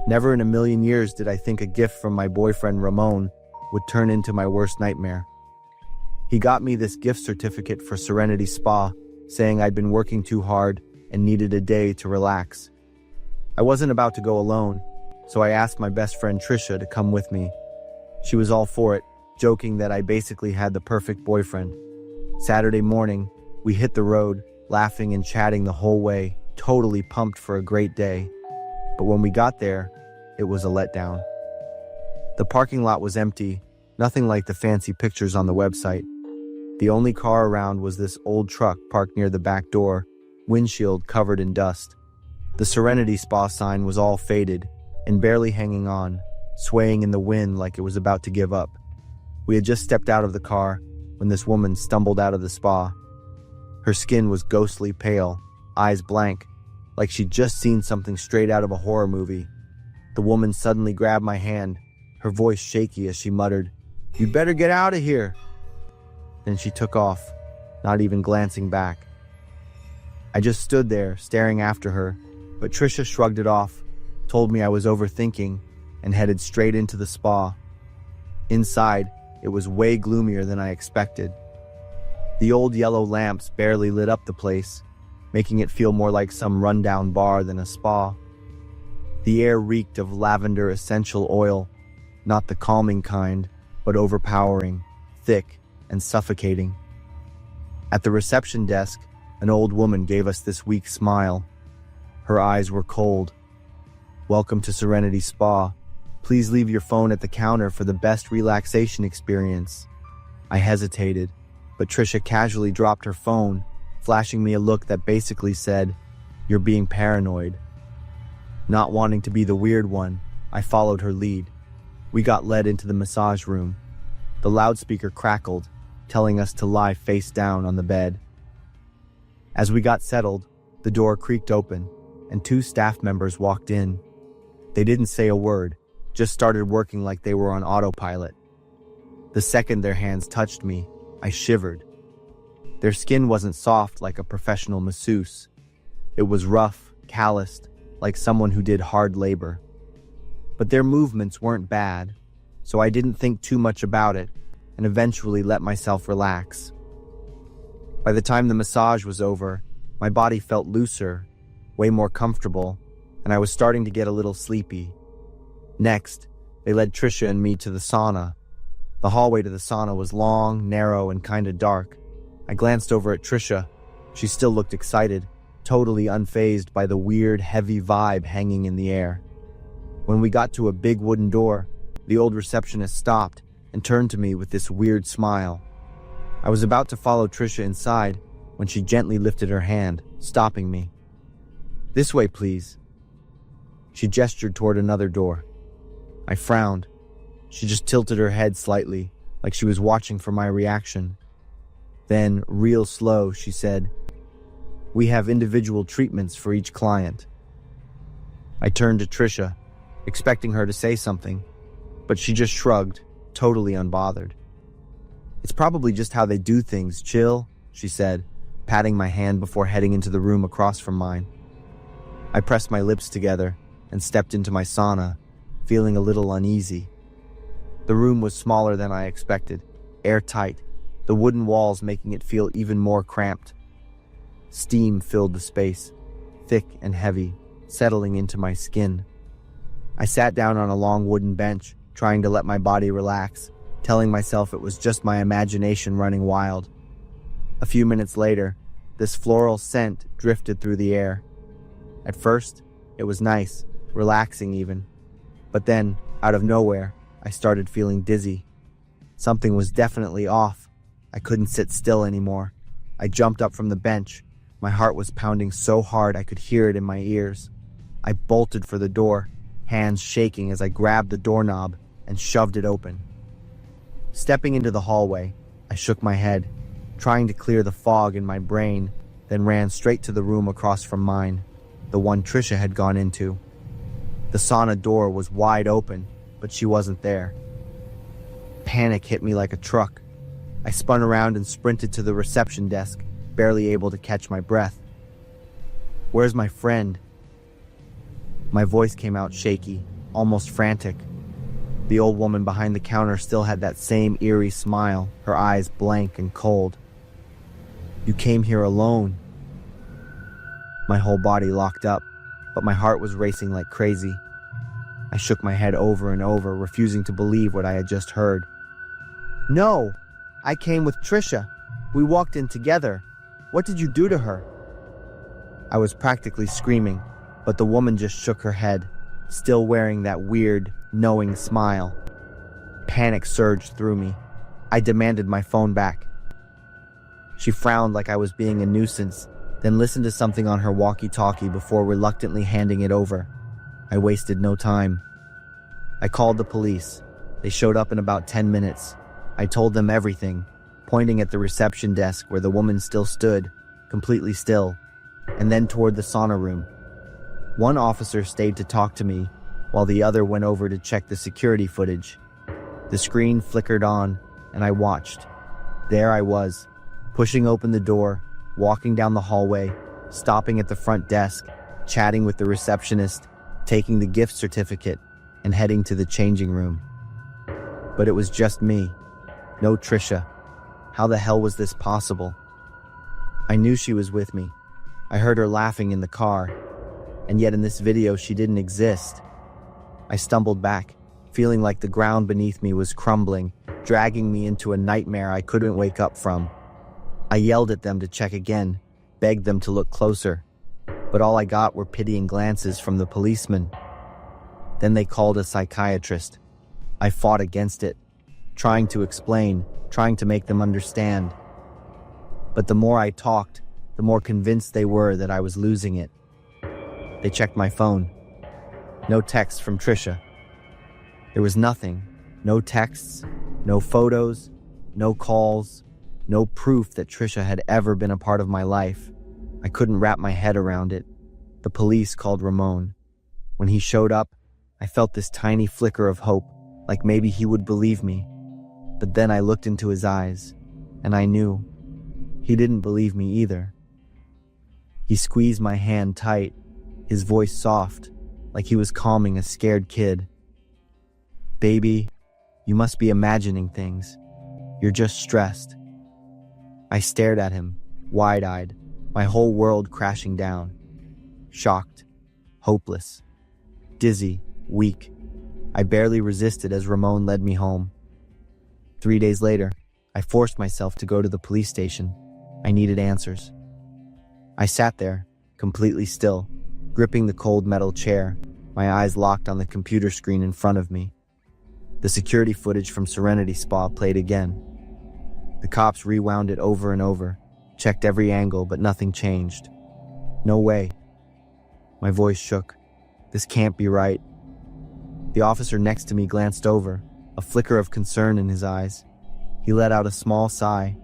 [SPEAKER 3] Never in a million years did I think a gift from my boyfriend Ramon would turn into my worst nightmare. He got me this gift certificate for Serenity Spa, saying I'd been working too hard and needed a day to relax. I wasn't about to go alone, so I asked my best friend Trisha to come with me. She was all for it, joking that I basically had the perfect boyfriend. Saturday morning, we hit the road, laughing and chatting the whole way, totally pumped for a great day. But when we got there, it was a letdown. The parking lot was empty, nothing like the fancy pictures on the website. The only car around was this old truck parked near the back door, windshield covered in dust. The Serenity Spa sign was all faded and barely hanging on, swaying in the wind like it was about to give up. We had just stepped out of the car when this woman stumbled out of the spa. Her skin was ghostly pale, eyes blank, like she'd just seen something straight out of a horror movie. The woman suddenly grabbed my hand, her voice shaky as she muttered, "You'd better get out of here." Then she took off, not even glancing back. I just stood there, staring after her, but Trisha shrugged it off, told me I was overthinking, and headed straight into the spa. Inside, it was way gloomier than I expected. The old yellow lamps barely lit up the place, making it feel more like some rundown bar than a spa. The air reeked of lavender essential oil, not the calming kind, but overpowering, thick, and suffocating. At the reception desk, an old woman gave us this weak smile. Her eyes were cold. "Welcome to Serenity Spa. Please leave your phone at the counter for the best relaxation experience." I hesitated, but Trisha casually dropped her phone, flashing me a look that basically said, "You're being paranoid." Not wanting to be the weird one, I followed her lead. We got led into the massage room. The loudspeaker crackled, telling us to lie face down on the bed. As we got settled, the door creaked open, and 2 staff members walked in. They didn't say a word, just started working like they were on autopilot. The second their hands touched me, I shivered. Their skin wasn't soft like a professional masseuse. It was rough, calloused, like someone who did hard labor. But their movements weren't bad, so I didn't think too much about it and eventually let myself relax. By the time the massage was over, my body felt looser, way more comfortable, and I was starting to get a little sleepy. Next, they led Trisha and me to the sauna. The hallway to the sauna was long, narrow, and kinda dark. I glanced over at Trisha. She still looked excited, totally unfazed by the weird, heavy vibe hanging in the air. When we got to a big wooden door, the old receptionist stopped and turned to me with this weird smile. I was about to follow Trisha inside when she gently lifted her hand, stopping me. "This way, please." She gestured toward another door. I frowned. She just tilted her head slightly, like she was watching for my reaction. Then, real slow, she said, "We have individual treatments for each client." I turned to Trisha, expecting her to say something, but she just shrugged, totally unbothered. "It's probably just how they do things, chill," she said, patting my hand before heading into the room across from mine. I pressed my lips together and stepped into my sauna, feeling a little uneasy. The room was smaller than I expected, airtight, the wooden walls making it feel even more cramped. Steam filled the space, thick and heavy, settling into my skin. I sat down on a long wooden bench, trying to let my body relax, telling myself it was just my imagination running wild. A few minutes later, this floral scent drifted through the air. At first, it was nice, relaxing even. But then, out of nowhere, I started feeling dizzy. Something was definitely off. I couldn't sit still anymore. I jumped up from the bench. My heart was pounding so hard I could hear it in my ears. I bolted for the door, hands shaking as I grabbed the doorknob and shoved it open. Stepping into the hallway, I shook my head, trying to clear the fog in my brain, then ran straight to the room across from mine, the one Trisha had gone into. The sauna door was wide open, but she wasn't there. Panic hit me like a truck. I spun around and sprinted to the reception desk, barely able to catch my breath. "Where's my friend?" My voice came out shaky, almost frantic. The old woman behind the counter still had that same eerie smile, her eyes blank and cold. "You came here alone." My whole body locked up, but my heart was racing like crazy. I shook my head over and over, refusing to believe what I had just heard. "No, I came with Trisha. We walked in together. What did you do to her?" I was practically screaming, but the woman just shook her head, still wearing that weird, knowing smile. Panic surged through me. I demanded my phone back. She frowned like I was being a nuisance, then listened to something on her walkie-talkie before reluctantly handing it over. I wasted no time. I called the police. They showed up in about 10 minutes. I told them everything, pointing at the reception desk where the woman still stood, completely still, and then toward the sauna room. One officer stayed to talk to me, while the other went over to check the security footage. The screen flickered on, and I watched. There I was, pushing open the door, walking down the hallway, stopping at the front desk, chatting with the receptionist, taking the gift certificate, and heading to the changing room. But it was just me, no Trisha. How the hell was this possible? I knew she was with me. I heard her laughing in the car, and yet in this video she didn't exist. I stumbled back, feeling like the ground beneath me was crumbling, dragging me into a nightmare I couldn't wake up from. I yelled at them to check again, begged them to look closer, but all I got were pitying glances from the policemen. Then they called a psychiatrist. I fought against it, trying to explain, trying to make them understand. But the more I talked, the more convinced they were that I was losing it. They checked my phone. No text from Trisha. There was nothing. No texts, no photos, no calls, no proof that Trisha had ever been a part of my life. I couldn't wrap my head around it. The police called Ramon. When he showed up, I felt this tiny flicker of hope, like maybe he would believe me. But then I looked into his eyes, and I knew he didn't believe me either. He squeezed my hand tight, his voice soft, like he was calming a scared kid. "Baby, you must be imagining things. You're just stressed." I stared at him, wide-eyed, my whole world crashing down. Shocked, hopeless, dizzy, weak. I barely resisted as Ramon led me home. 3 days later, I forced myself to go to the police station. I needed answers. I sat there, completely still, gripping the cold metal chair, my eyes locked on the computer screen in front of me. The security footage from Serenity Spa played again. The cops rewound it over and over, checked every angle, but nothing changed. No way. My voice shook. This can't be right. The officer next to me glanced over, a flicker of concern in his eyes. He let out a small sigh,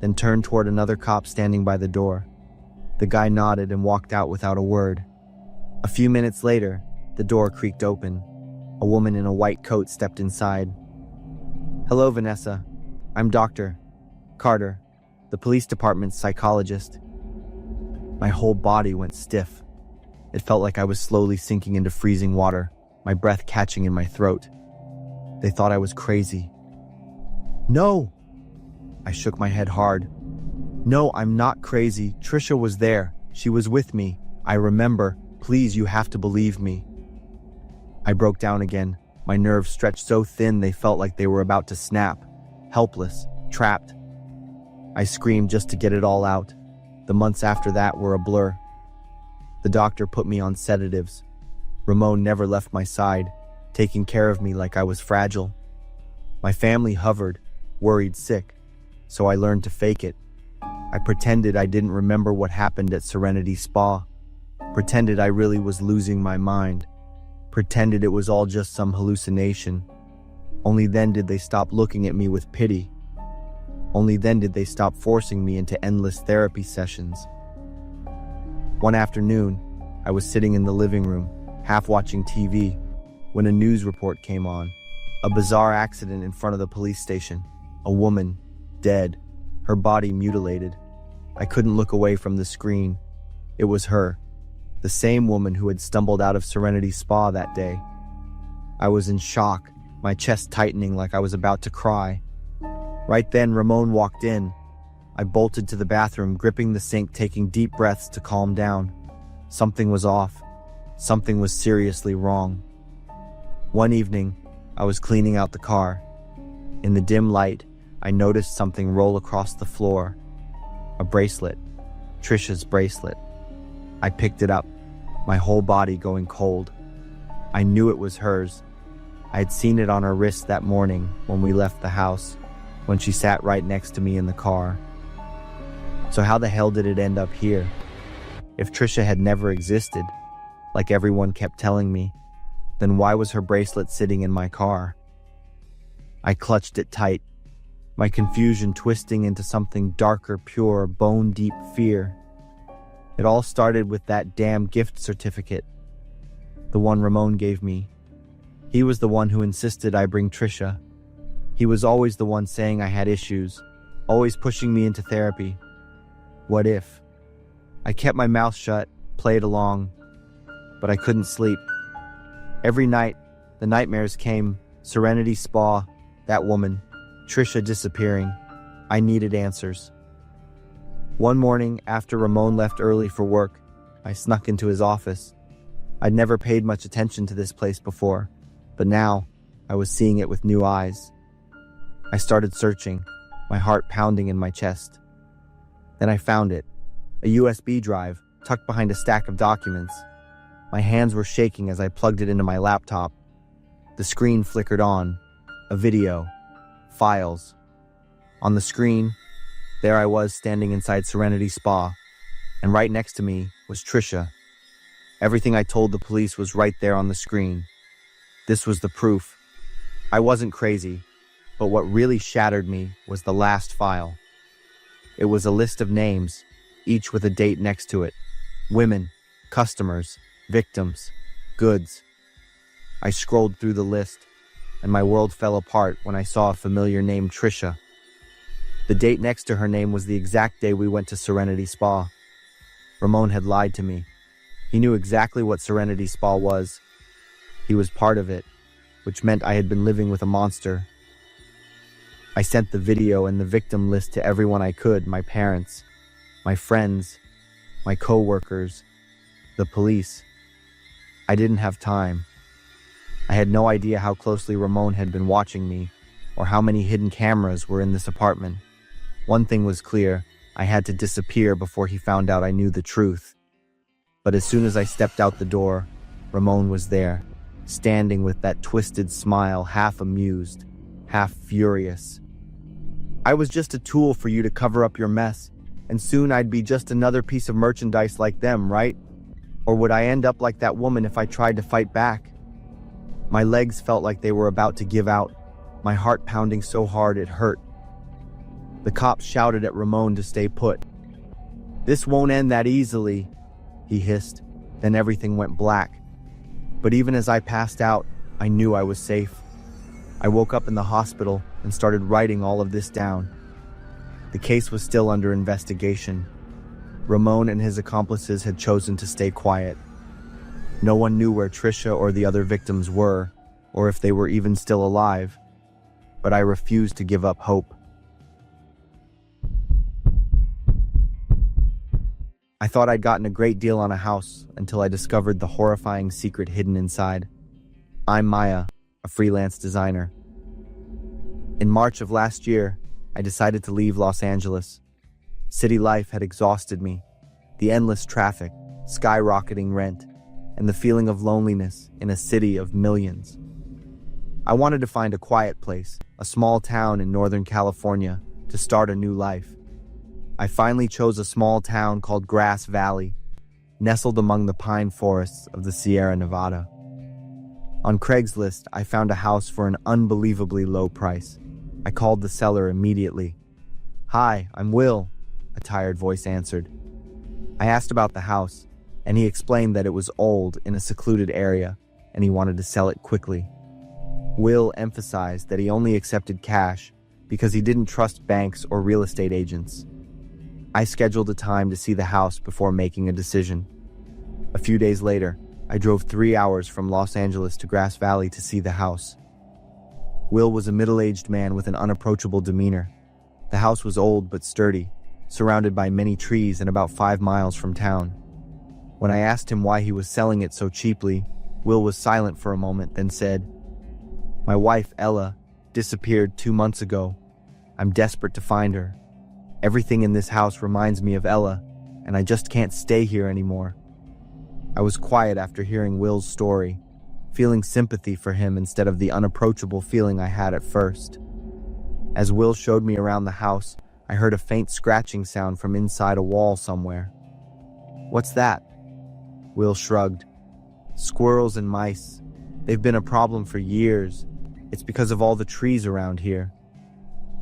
[SPEAKER 3] then turned toward another cop standing by the door. The guy nodded and walked out without a word. A few minutes later, The door creaked open. A woman in a white coat stepped inside. "Hello, Vanessa. I'm Dr. Carter, the police department's psychologist." My whole body went stiff. It felt like I was slowly sinking into freezing water, my breath catching in my throat. They thought I was crazy. "No!" I shook my head hard. "No, I'm not crazy. Trisha was there. She was with me. I remember. Please, you have to believe me." I broke down again. My nerves stretched so thin they felt like they were about to snap. Helpless, trapped. I screamed just to get it all out. The months after that were a blur. The doctor put me on sedatives. Ramon never left my side, taking care of me like I was fragile. My family hovered, worried sick, so I learned to fake it. I pretended I didn't remember what happened at Serenity Spa. Pretended I really was losing my mind. Pretended it was all just some hallucination. Only then did they stop looking at me with pity. Only then did they stop forcing me into endless therapy sessions. One afternoon, I was sitting in the living room, half watching TV, when a news report came on. A bizarre accident in front of the police station. A woman, dead, her body mutilated. I couldn't look away from the screen. It was her, the same woman who had stumbled out of Serenity Spa that day. I was in shock, my chest tightening like I was about to cry. Right then, Ramon walked in. I bolted to the bathroom, gripping the sink, taking deep breaths to calm down. Something was off. Something was seriously wrong. One evening, I was cleaning out the car. In the dim light, I noticed something roll across the floor. A bracelet. Trisha's bracelet. I picked it up, my whole body going cold. I knew it was hers. I had seen it on her wrist that morning when we left the house, when she sat right next to me in the car. So how the hell did it end up here? If Trisha had never existed, like everyone kept telling me, then why was her bracelet sitting in my car? I clutched it tight, my confusion twisting into something darker, pure, bone-deep fear. It all started with that damn gift certificate, the one Ramon gave me. He was the one who insisted I bring Trisha. He was always the one saying I had issues, always pushing me into therapy. What if? I kept my mouth shut, played along, but I couldn't sleep. Every night, the nightmares came. Serenity Spa, that woman, Trisha disappearing. I needed answers. One morning, after Ramon left early for work, I snuck into his office. I'd never paid much attention to this place before, but now I was seeing it with new eyes. I started searching, my heart pounding in my chest. Then I found it, a USB drive tucked behind a stack of documents. My hands were shaking as I plugged it into my laptop. The screen flickered on, a video, files. On the screen, there I was standing inside Serenity Spa, and right next to me was Trisha. Everything I told the police was right there on the screen. This was the proof. I wasn't crazy, but what really shattered me was the last file. It was a list of names, each with a date next to it. Women, customers, victims, goods. I scrolled through the list, and my world fell apart when I saw a familiar name, Trisha. The date next to her name was the exact day we went to Serenity Spa. Ramon had lied to me. He knew exactly what Serenity Spa was. He was part of it, which meant I had been living with a monster. I sent the video and the victim list to everyone I could, my parents, my friends, my co-workers, the police. I didn't have time. I had no idea how closely Ramon had been watching me, or how many hidden cameras were in this apartment. One thing was clear, I had to disappear before he found out I knew the truth. But as soon as I stepped out the door, Ramon was there, standing with that twisted smile, half amused, half furious. "I was just a tool for you to cover up your mess, and soon I'd be just another piece of merchandise like them, right? Or would I end up like that woman if I tried to fight back?" My legs felt like they were about to give out, my heart pounding so hard it hurt. The cops shouted at Ramon to stay put. "This won't end that easily," he hissed. Then everything went black. But even as I passed out, I knew I was safe. I woke up in the hospital and started writing all of this down. The case was still under investigation. Ramon and his accomplices had chosen to stay quiet. No one knew where Trisha or the other victims were, or if they were even still alive. But I refused to give up hope. I thought I'd gotten a great deal on a house until I discovered the horrifying secret hidden inside. I'm Maya, a freelance designer. In March of last year, I decided to leave Los Angeles. City life had exhausted me. The endless traffic, skyrocketing rent, and the feeling of loneliness in a city of millions. I wanted to find a quiet place, a small town in Northern California, to start a new life. I finally chose a small town called Grass Valley, nestled among the pine forests of the Sierra Nevada. On Craigslist, I found a house for an unbelievably low price. I called the seller immediately. "Hi, I'm Will," a tired voice answered. I asked about the house, and he explained that it was old in a secluded area, and he wanted to sell it quickly. Will emphasized that he only accepted cash because he didn't trust banks or real estate agents. I scheduled a time to see the house before making a decision. A few days later, I drove 3 hours from Los Angeles to Grass Valley to see the house. Will was a middle-aged man with an unapproachable demeanor. The house was old but sturdy, surrounded by many trees and about 5 miles from town. When I asked him why he was selling it so cheaply, Will was silent for a moment, then said, "My wife, Ella, disappeared 2 months ago. I'm desperate to find her. Everything in this house reminds me of Ella, and I just can't stay here anymore." I was quiet after hearing Will's story, feeling sympathy for him instead of the unapproachable feeling I had at first. As Will showed me around the house, I heard a faint scratching sound from inside a wall somewhere. "What's that?" Will shrugged. "Squirrels and mice. They've been a problem for years. It's because of all the trees around here."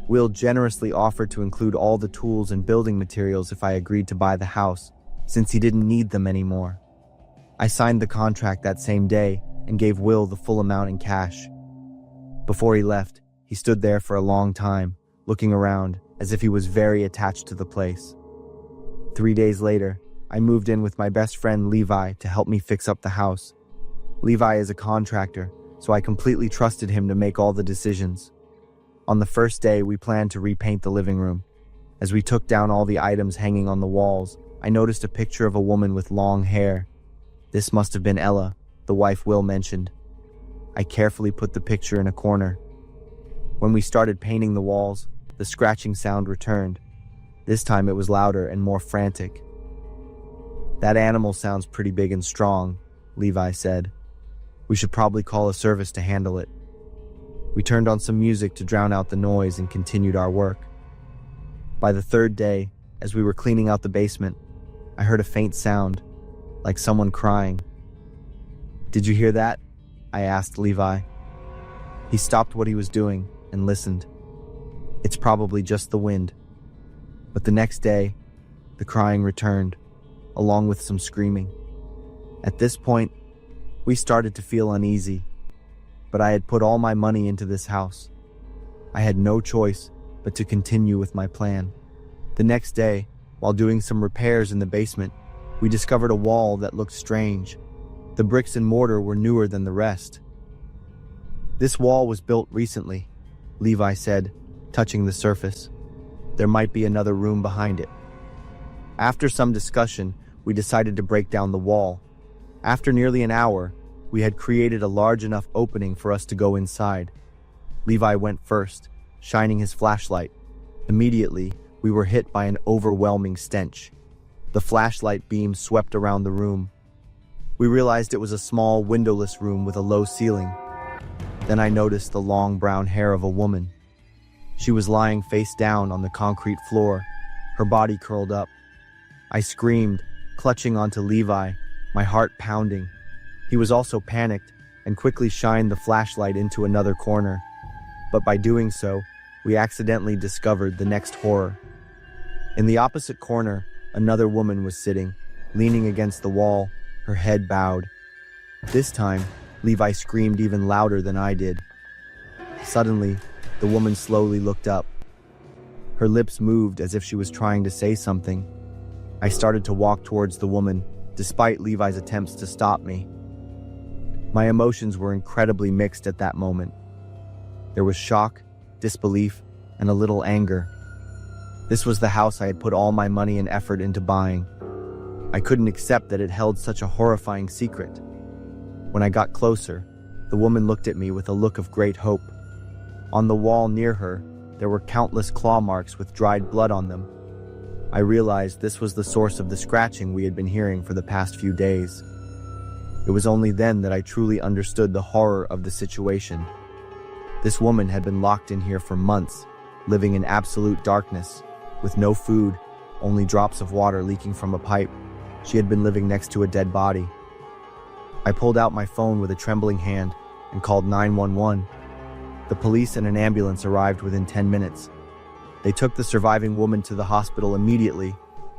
[SPEAKER 3] Will generously offered to include all the tools and building materials if I agreed to buy the house, since he didn't need them anymore. I signed the contract that same day and gave Will the full amount in cash. Before he left, he stood there for a long time, looking around as if he was very attached to the place. 3 days later, I moved in with my best friend Levi to help me fix up the house. Levi is a contractor, so I completely trusted him to make all the decisions. On the first day, we planned to repaint the living room. As we took down all the items hanging on the walls, I noticed a picture of a woman with long hair. This must have been Ella, the wife Will mentioned. I carefully put the picture in a corner. When we started painting the walls, the scratching sound returned. This time it was louder and more frantic. "That animal sounds pretty big and strong," Levi said. "We should probably call a service to handle it." We turned on some music to drown out the noise and continued our work. By the third day, as we were cleaning out the basement, I heard a faint sound, like someone crying. "Did you hear that?" I asked Levi. He stopped what he was doing and listened. "It's probably just the wind." But the next day, the crying returned, along with some screaming. At this point, we started to feel uneasy, but I had put all my money into this house. I had no choice but to continue with my plan. The next day, while doing some repairs in the basement, we discovered a wall that looked strange. The bricks and mortar were newer than the rest. "This wall was built recently," Levi said, touching the surface. "There might be another room behind it." After some discussion, we decided to break down the wall. After nearly an hour, we had created a large enough opening for us to go inside. Levi went first, shining his flashlight. Immediately, we were hit by an overwhelming stench. The flashlight beam swept around the room. We realized it was a small, windowless room with a low ceiling. Then I noticed the long brown hair of a woman. She was lying face down on the concrete floor, her body curled up. I screamed, clutching onto Levi, my heart pounding. He was also panicked and quickly shined the flashlight into another corner. But by doing so, we accidentally discovered the next horror. In the opposite corner, another woman was sitting, leaning against the wall, her head bowed. This time, Levi screamed even louder than I did. Suddenly, the woman slowly looked up. Her lips moved as if she was trying to say something. I started to walk towards the woman, despite Levi's attempts to stop me. My emotions were incredibly mixed at that moment. There was shock, disbelief, and a little anger. This was the house I had put all my money and effort into buying. I couldn't accept that it held such a horrifying secret. When I got closer, the woman looked at me with a look of great hope. On the wall near her, there were countless claw marks with dried blood on them. I realized this was the source of the scratching we had been hearing for the past few days. It was only then that I truly understood the horror of the situation. This woman had been locked in here for months, living in absolute darkness, with no food, only drops of water leaking from a pipe. She had been living next to a dead body. I pulled out my phone with a trembling hand and called 911. The police and an ambulance arrived within 10 minutes. They took the surviving woman to the hospital immediately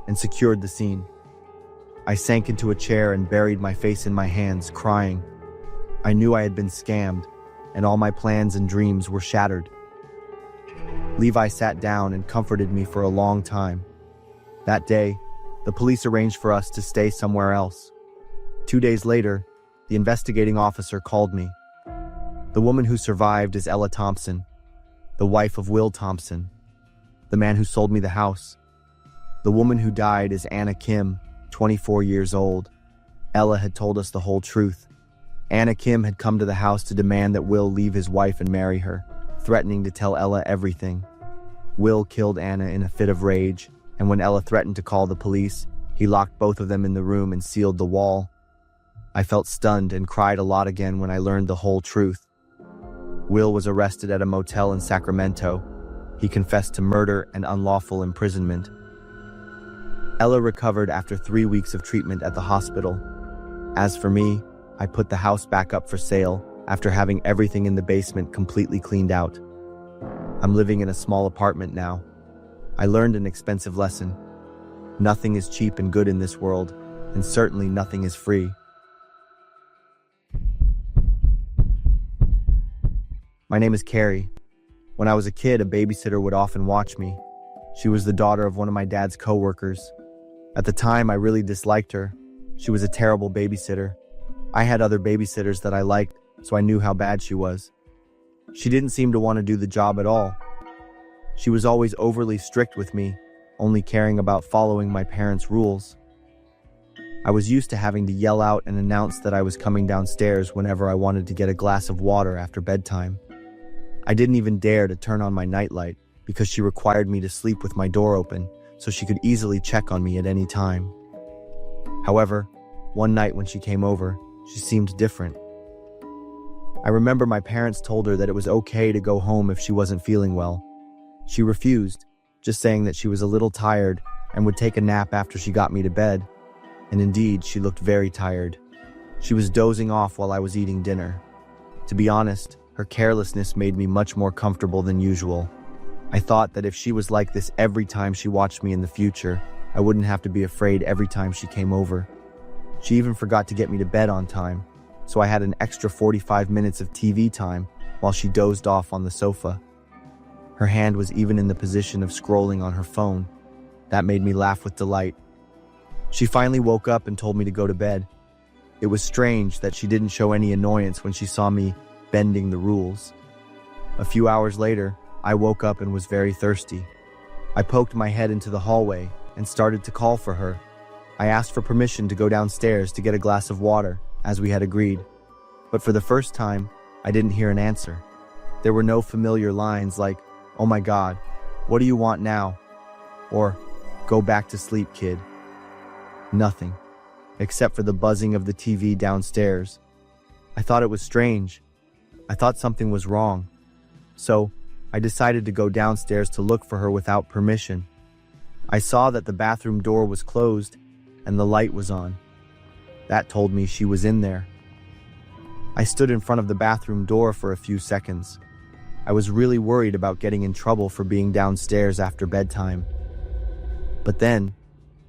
[SPEAKER 3] and secured the scene. I sank into a chair and buried my face in my hands, crying. I knew I had been scammed, and all my plans and dreams were shattered. Levi sat down and comforted me for a long time. That day, the police arranged for us to stay somewhere else. 2 days later, the investigating officer called me. The woman who survived is Ella Thompson, the wife of Will Thompson, the man who sold me the house. The woman who died is Anna Kim, 24 years old. Ella had told us the whole truth. Anna Kim had come to the house to demand that Will leave his wife and marry her, threatening to tell Ella everything. Will killed Anna in a fit of rage, and when Ella threatened to call the police, he locked both of them in the room and sealed the wall. I felt stunned and cried a lot again when I learned the whole truth. Will was arrested at a motel in Sacramento. He confessed to murder and unlawful imprisonment. Ella recovered after 3 weeks of treatment at the hospital. As for me, I put the house back up for sale after having everything in the basement completely cleaned out. I'm living in a small apartment now. I learned an expensive lesson. Nothing is cheap and good in this world, and certainly nothing is free. My name is Carrie. When I was a kid, a babysitter would often watch me. She was the daughter of one of my dad's coworkers. At the time, I really disliked her. She was a terrible babysitter. I had other babysitters that I liked, so I knew how bad she was. She didn't seem to want to do the job at all. She was always overly strict with me, only caring about following my parents' rules. I was used to having to yell out and announce that I was coming downstairs whenever I wanted to get a glass of water after bedtime. I didn't even dare to turn on my nightlight because she required me to sleep with my door open so she could easily check on me at any time. However, one night when she came over, she seemed different. I remember my parents told her that it was okay to go home if she wasn't feeling well. She refused, just saying that she was a little tired and would take a nap after she got me to bed. And indeed, she looked very tired. She was dozing off while I was eating dinner. To be honest, her carelessness made me much more comfortable than usual. I thought that if she was like this every time she watched me in the future, I wouldn't have to be afraid every time she came over. She even forgot to get me to bed on time, so I had an extra 45 minutes of TV time while she dozed off on the sofa. Her hand was even in the position of scrolling on her phone. That made me laugh with delight. She finally woke up and told me to go to bed. It was strange that she didn't show any annoyance when she saw me bending the rules. A few hours later, I woke up and was very thirsty. I poked my head into the hallway and started to call for her. I asked for permission to go downstairs to get a glass of water, as we had agreed. But for the first time, I didn't hear an answer. There were no familiar lines like, "Oh my God, what do you want now?" or "Go back to sleep, kid." Nothing, except for the buzzing of the TV downstairs. I thought it was strange. I thought something was wrong. So, I decided to go downstairs to look for her without permission. I saw that the bathroom door was closed and the light was on. That told me she was in there. I stood in front of the bathroom door for a few seconds. I was really worried about getting in trouble for being downstairs after bedtime. But then,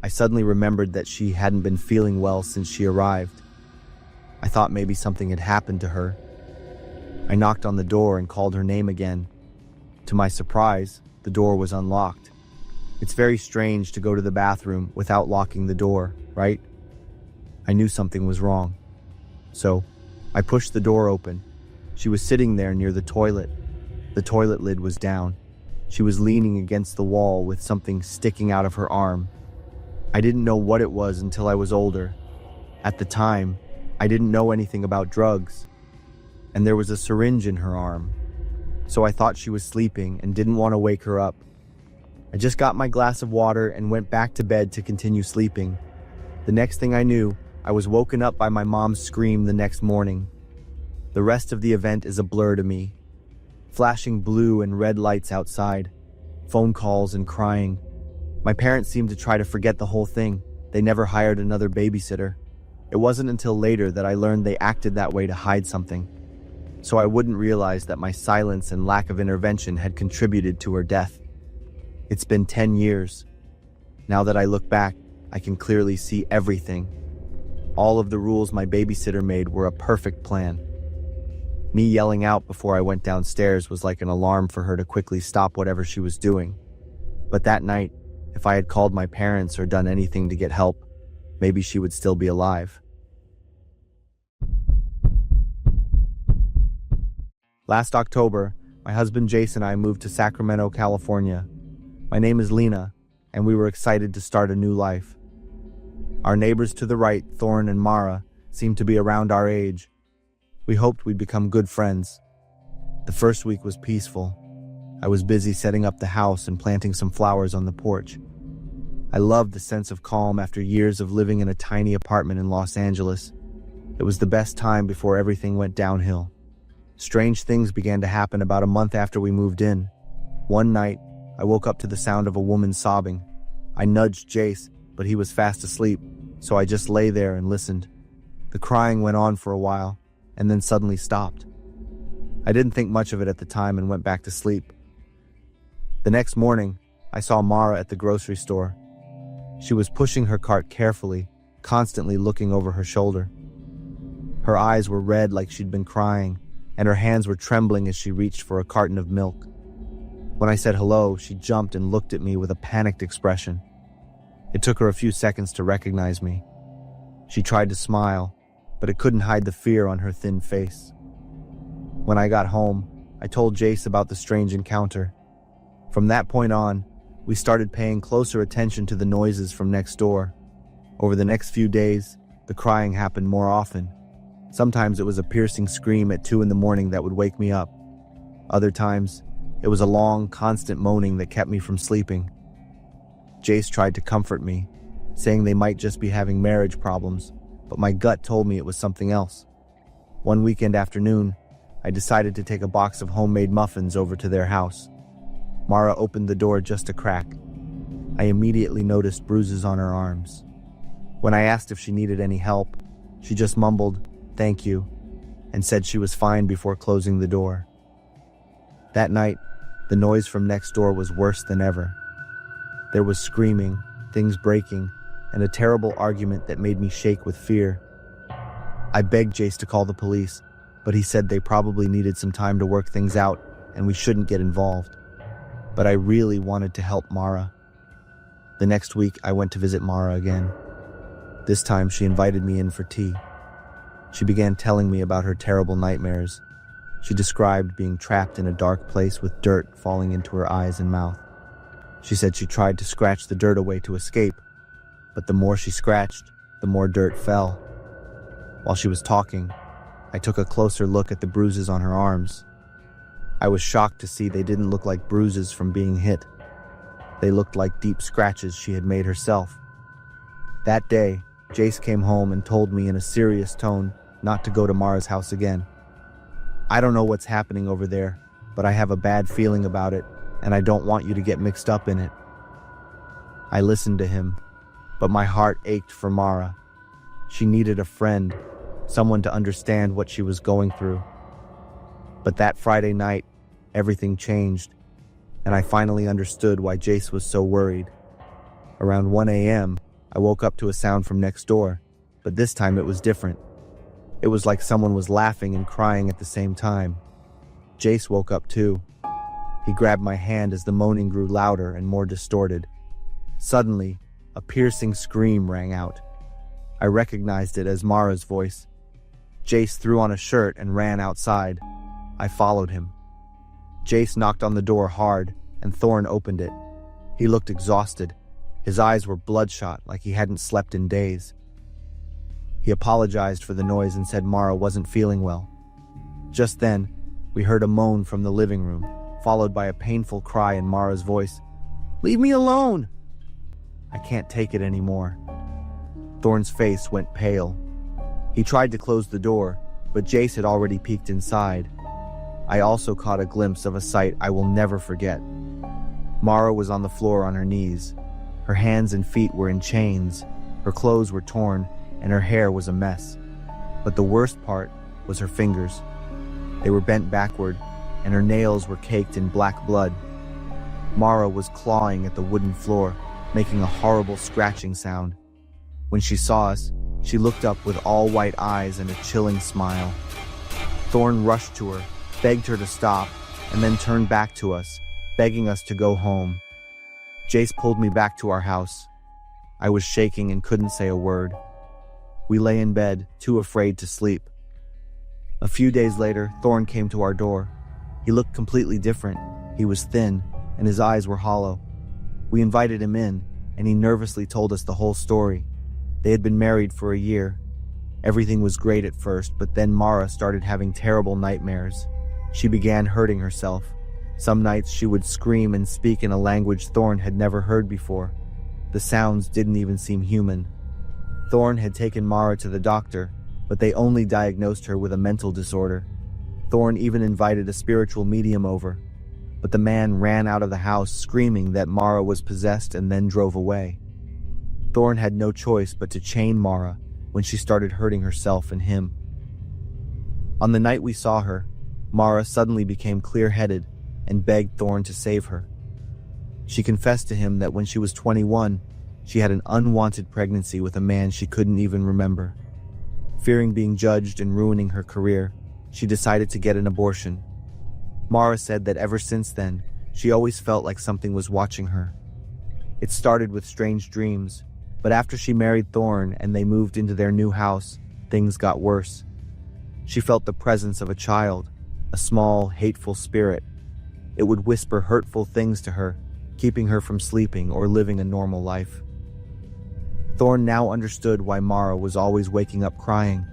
[SPEAKER 3] I suddenly remembered that she hadn't been feeling well since she arrived. I thought maybe something had happened to her. I knocked on the door and called her name again. To my surprise, the door was unlocked. It's very strange to go to the bathroom without locking the door, right? I knew something was wrong. So, I pushed the door open. She was sitting there near the toilet. The toilet lid was down. She was leaning against the wall with something sticking out of her arm. I didn't know what it was until I was older. At the time, I didn't know anything about drugs. And there was a syringe in her arm. So I thought she was sleeping and didn't want to wake her up. I just got my glass of water and went back to bed to continue sleeping. The next thing I knew, I was woken up by my mom's scream the next morning. The rest of the event is a blur to me. Flashing blue and red lights outside, phone calls and crying. My parents seemed to try to forget the whole thing. They never hired another babysitter. It wasn't until later that I learned they acted that way to hide something. So I wouldn't realize that my silence and lack of intervention had contributed to her death. It's been 10 years. Now that I look back, I can clearly see everything. All of the rules my babysitter made were a perfect plan. Me yelling out before I went downstairs was like an alarm for her to quickly stop whatever she was doing. But that night, if I had called my parents or done anything to get help, maybe she would still be alive. Last October, my husband Jason and I moved to Sacramento, California. My name is Lena, and we were excited to start a new life. Our neighbors to the right, Thorne and Mara, seemed to be around our age. We hoped we'd become good friends. The first week was peaceful. I was busy setting up the house and planting some flowers on the porch. I loved the sense of calm after years of living in a tiny apartment in Los Angeles. It was the best time before everything went downhill. Strange things began to happen about a month after we moved in. One night, I woke up to the sound of a woman sobbing. I nudged Jace, but he was fast asleep, so I just lay there and listened. The crying went on for a while, and then suddenly stopped. I didn't think much of it at the time and went back to sleep. The next morning, I saw Mara at the grocery store. She was pushing her cart carefully, constantly looking over her shoulder. Her eyes were red like she'd been crying, and her hands were trembling as she reached for a carton of milk. When I said hello, she jumped and looked at me with a panicked expression. It took her a few seconds to recognize me. She tried to smile, but it couldn't hide the fear on her thin face. When I got home, I told Jace about the strange encounter. From that point on, we started paying closer attention to the noises from next door. Over the next few days, the crying happened more often. Sometimes it was a piercing scream at 2 a.m. that would wake me up. Other times, it was a long, constant moaning that kept me from sleeping. Jace tried to comfort me, saying they might just be having marriage problems, but my gut told me it was something else. One weekend afternoon, I decided to take a box of homemade muffins over to their house. Mara opened the door just a crack. I immediately noticed bruises on her arms. When I asked if she needed any help, she just mumbled, "Thank you," and said she was fine before closing the door. That night, the noise from next door was worse than ever. There was screaming, things breaking, and a terrible argument that made me shake with fear. I begged Jace to call the police, but he said they probably needed some time to work things out and we shouldn't get involved. But I really wanted to help Mara. The next week, I went to visit Mara again. This time, she invited me in for tea. She began telling me about her terrible nightmares. She described being trapped in a dark place with dirt falling into her eyes and mouth. She said she tried to scratch the dirt away to escape, but the more she scratched, the more dirt fell. While she was talking, I took a closer look at the bruises on her arms. I was shocked to see they didn't look like bruises from being hit. They looked like deep scratches she had made herself. That day, Jace came home and told me in a serious tone not to go to Mara's house again. "I don't know what's happening over there, but I have a bad feeling about it, and I don't want you to get mixed up in it." I listened to him, but my heart ached for Mara. She needed a friend, someone to understand what she was going through. But that Friday night, everything changed, and I finally understood why Jace was so worried. Around 1 a.m., I woke up to a sound from next door, but this time it was different. It was like someone was laughing and crying at the same time. Jace woke up too. He grabbed my hand as the moaning grew louder and more distorted. Suddenly, a piercing scream rang out. I recognized it as Mara's voice. Jace threw on a shirt and ran outside. I followed him. Jace knocked on the door hard, and Thorn opened it. He looked exhausted. His eyes were bloodshot, like he hadn't slept in days. He apologized for the noise and said Mara wasn't feeling well. Just then, we heard a moan from the living room, followed by a painful cry in Mara's voice. "Leave me alone!" "I can't take it anymore." Thorn's face went pale. He tried to close the door, but Jace had already peeked inside. I also caught a glimpse of a sight I will never forget. Mara was on the floor on her knees. Her hands and feet were in chains, her clothes were torn, and her hair was a mess. But the worst part was her fingers. They were bent backward, and her nails were caked in black blood. Mara was clawing at the wooden floor, making a horrible scratching sound. When she saw us, she looked up with all white eyes and a chilling smile. Thorn rushed to her, begged her to stop, and then turned back to us, begging us to go home. Jace pulled me back to our house. I was shaking and couldn't say a word. We lay in bed, too afraid to sleep. A few days later, Thorn came to our door. He looked completely different. He was thin, and his eyes were hollow. We invited him in, and he nervously told us the whole story. They had been married for a year. Everything was great at first, but then Mara started having terrible nightmares. She began hurting herself. Some nights she would scream and speak in a language Thorn had never heard before. The sounds didn't even seem human. Thorn had taken Mara to the doctor, but they only diagnosed her with a mental disorder. Thorn even invited a spiritual medium over, but the man ran out of the house screaming that Mara was possessed and then drove away. Thorn had no choice but to chain Mara when she started hurting herself and him. On the night we saw her, Mara suddenly became clear-headed and begged Thorn to save her. She confessed to him that when she was 21, she had an unwanted pregnancy with a man she couldn't even remember. Fearing being judged and ruining her career, she decided to get an abortion. Mara said that ever since then, she always felt like something was watching her. It started with strange dreams, but after she married Thorn and they moved into their new house, things got worse. She felt the presence of a child, a small, hateful spirit. It would whisper hurtful things to her, keeping her from sleeping or living a normal life. Thorn now understood why Mara was always waking up crying.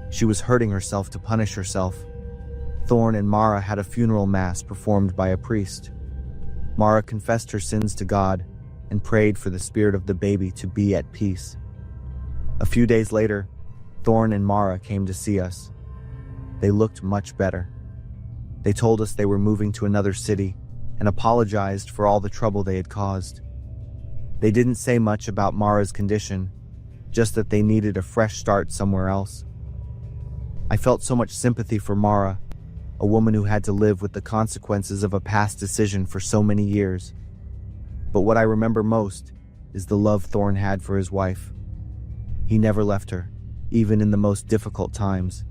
[SPEAKER 3] She was hurting herself to punish herself. Thorn and Mara had a funeral mass performed by a priest. Mara confessed her sins to God and prayed for the spirit of the baby to be at peace. A few days later, Thorn and Mara came to see us. They looked much better. They told us they were moving to another city and apologized for all the trouble they had caused. They didn't say much about Mara's condition, just that they needed a fresh start somewhere else. I felt so much sympathy for Mara, a woman who had to live with the consequences of a past decision for so many years. But what I remember most is the love Thorn had for his wife. He never left her, even in the most difficult times.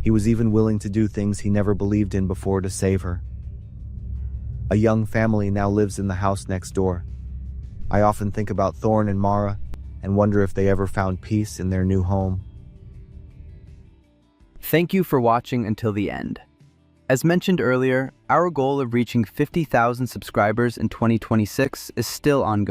[SPEAKER 3] He was even willing to do things he never believed in before to save her. A young family now lives in the house next door. I often think about Thorn and Mara and wonder if they ever found peace in their new home.
[SPEAKER 1] Thank you for watching until the end. As mentioned earlier, our goal of reaching 50,000 subscribers in 2026 is still ongoing.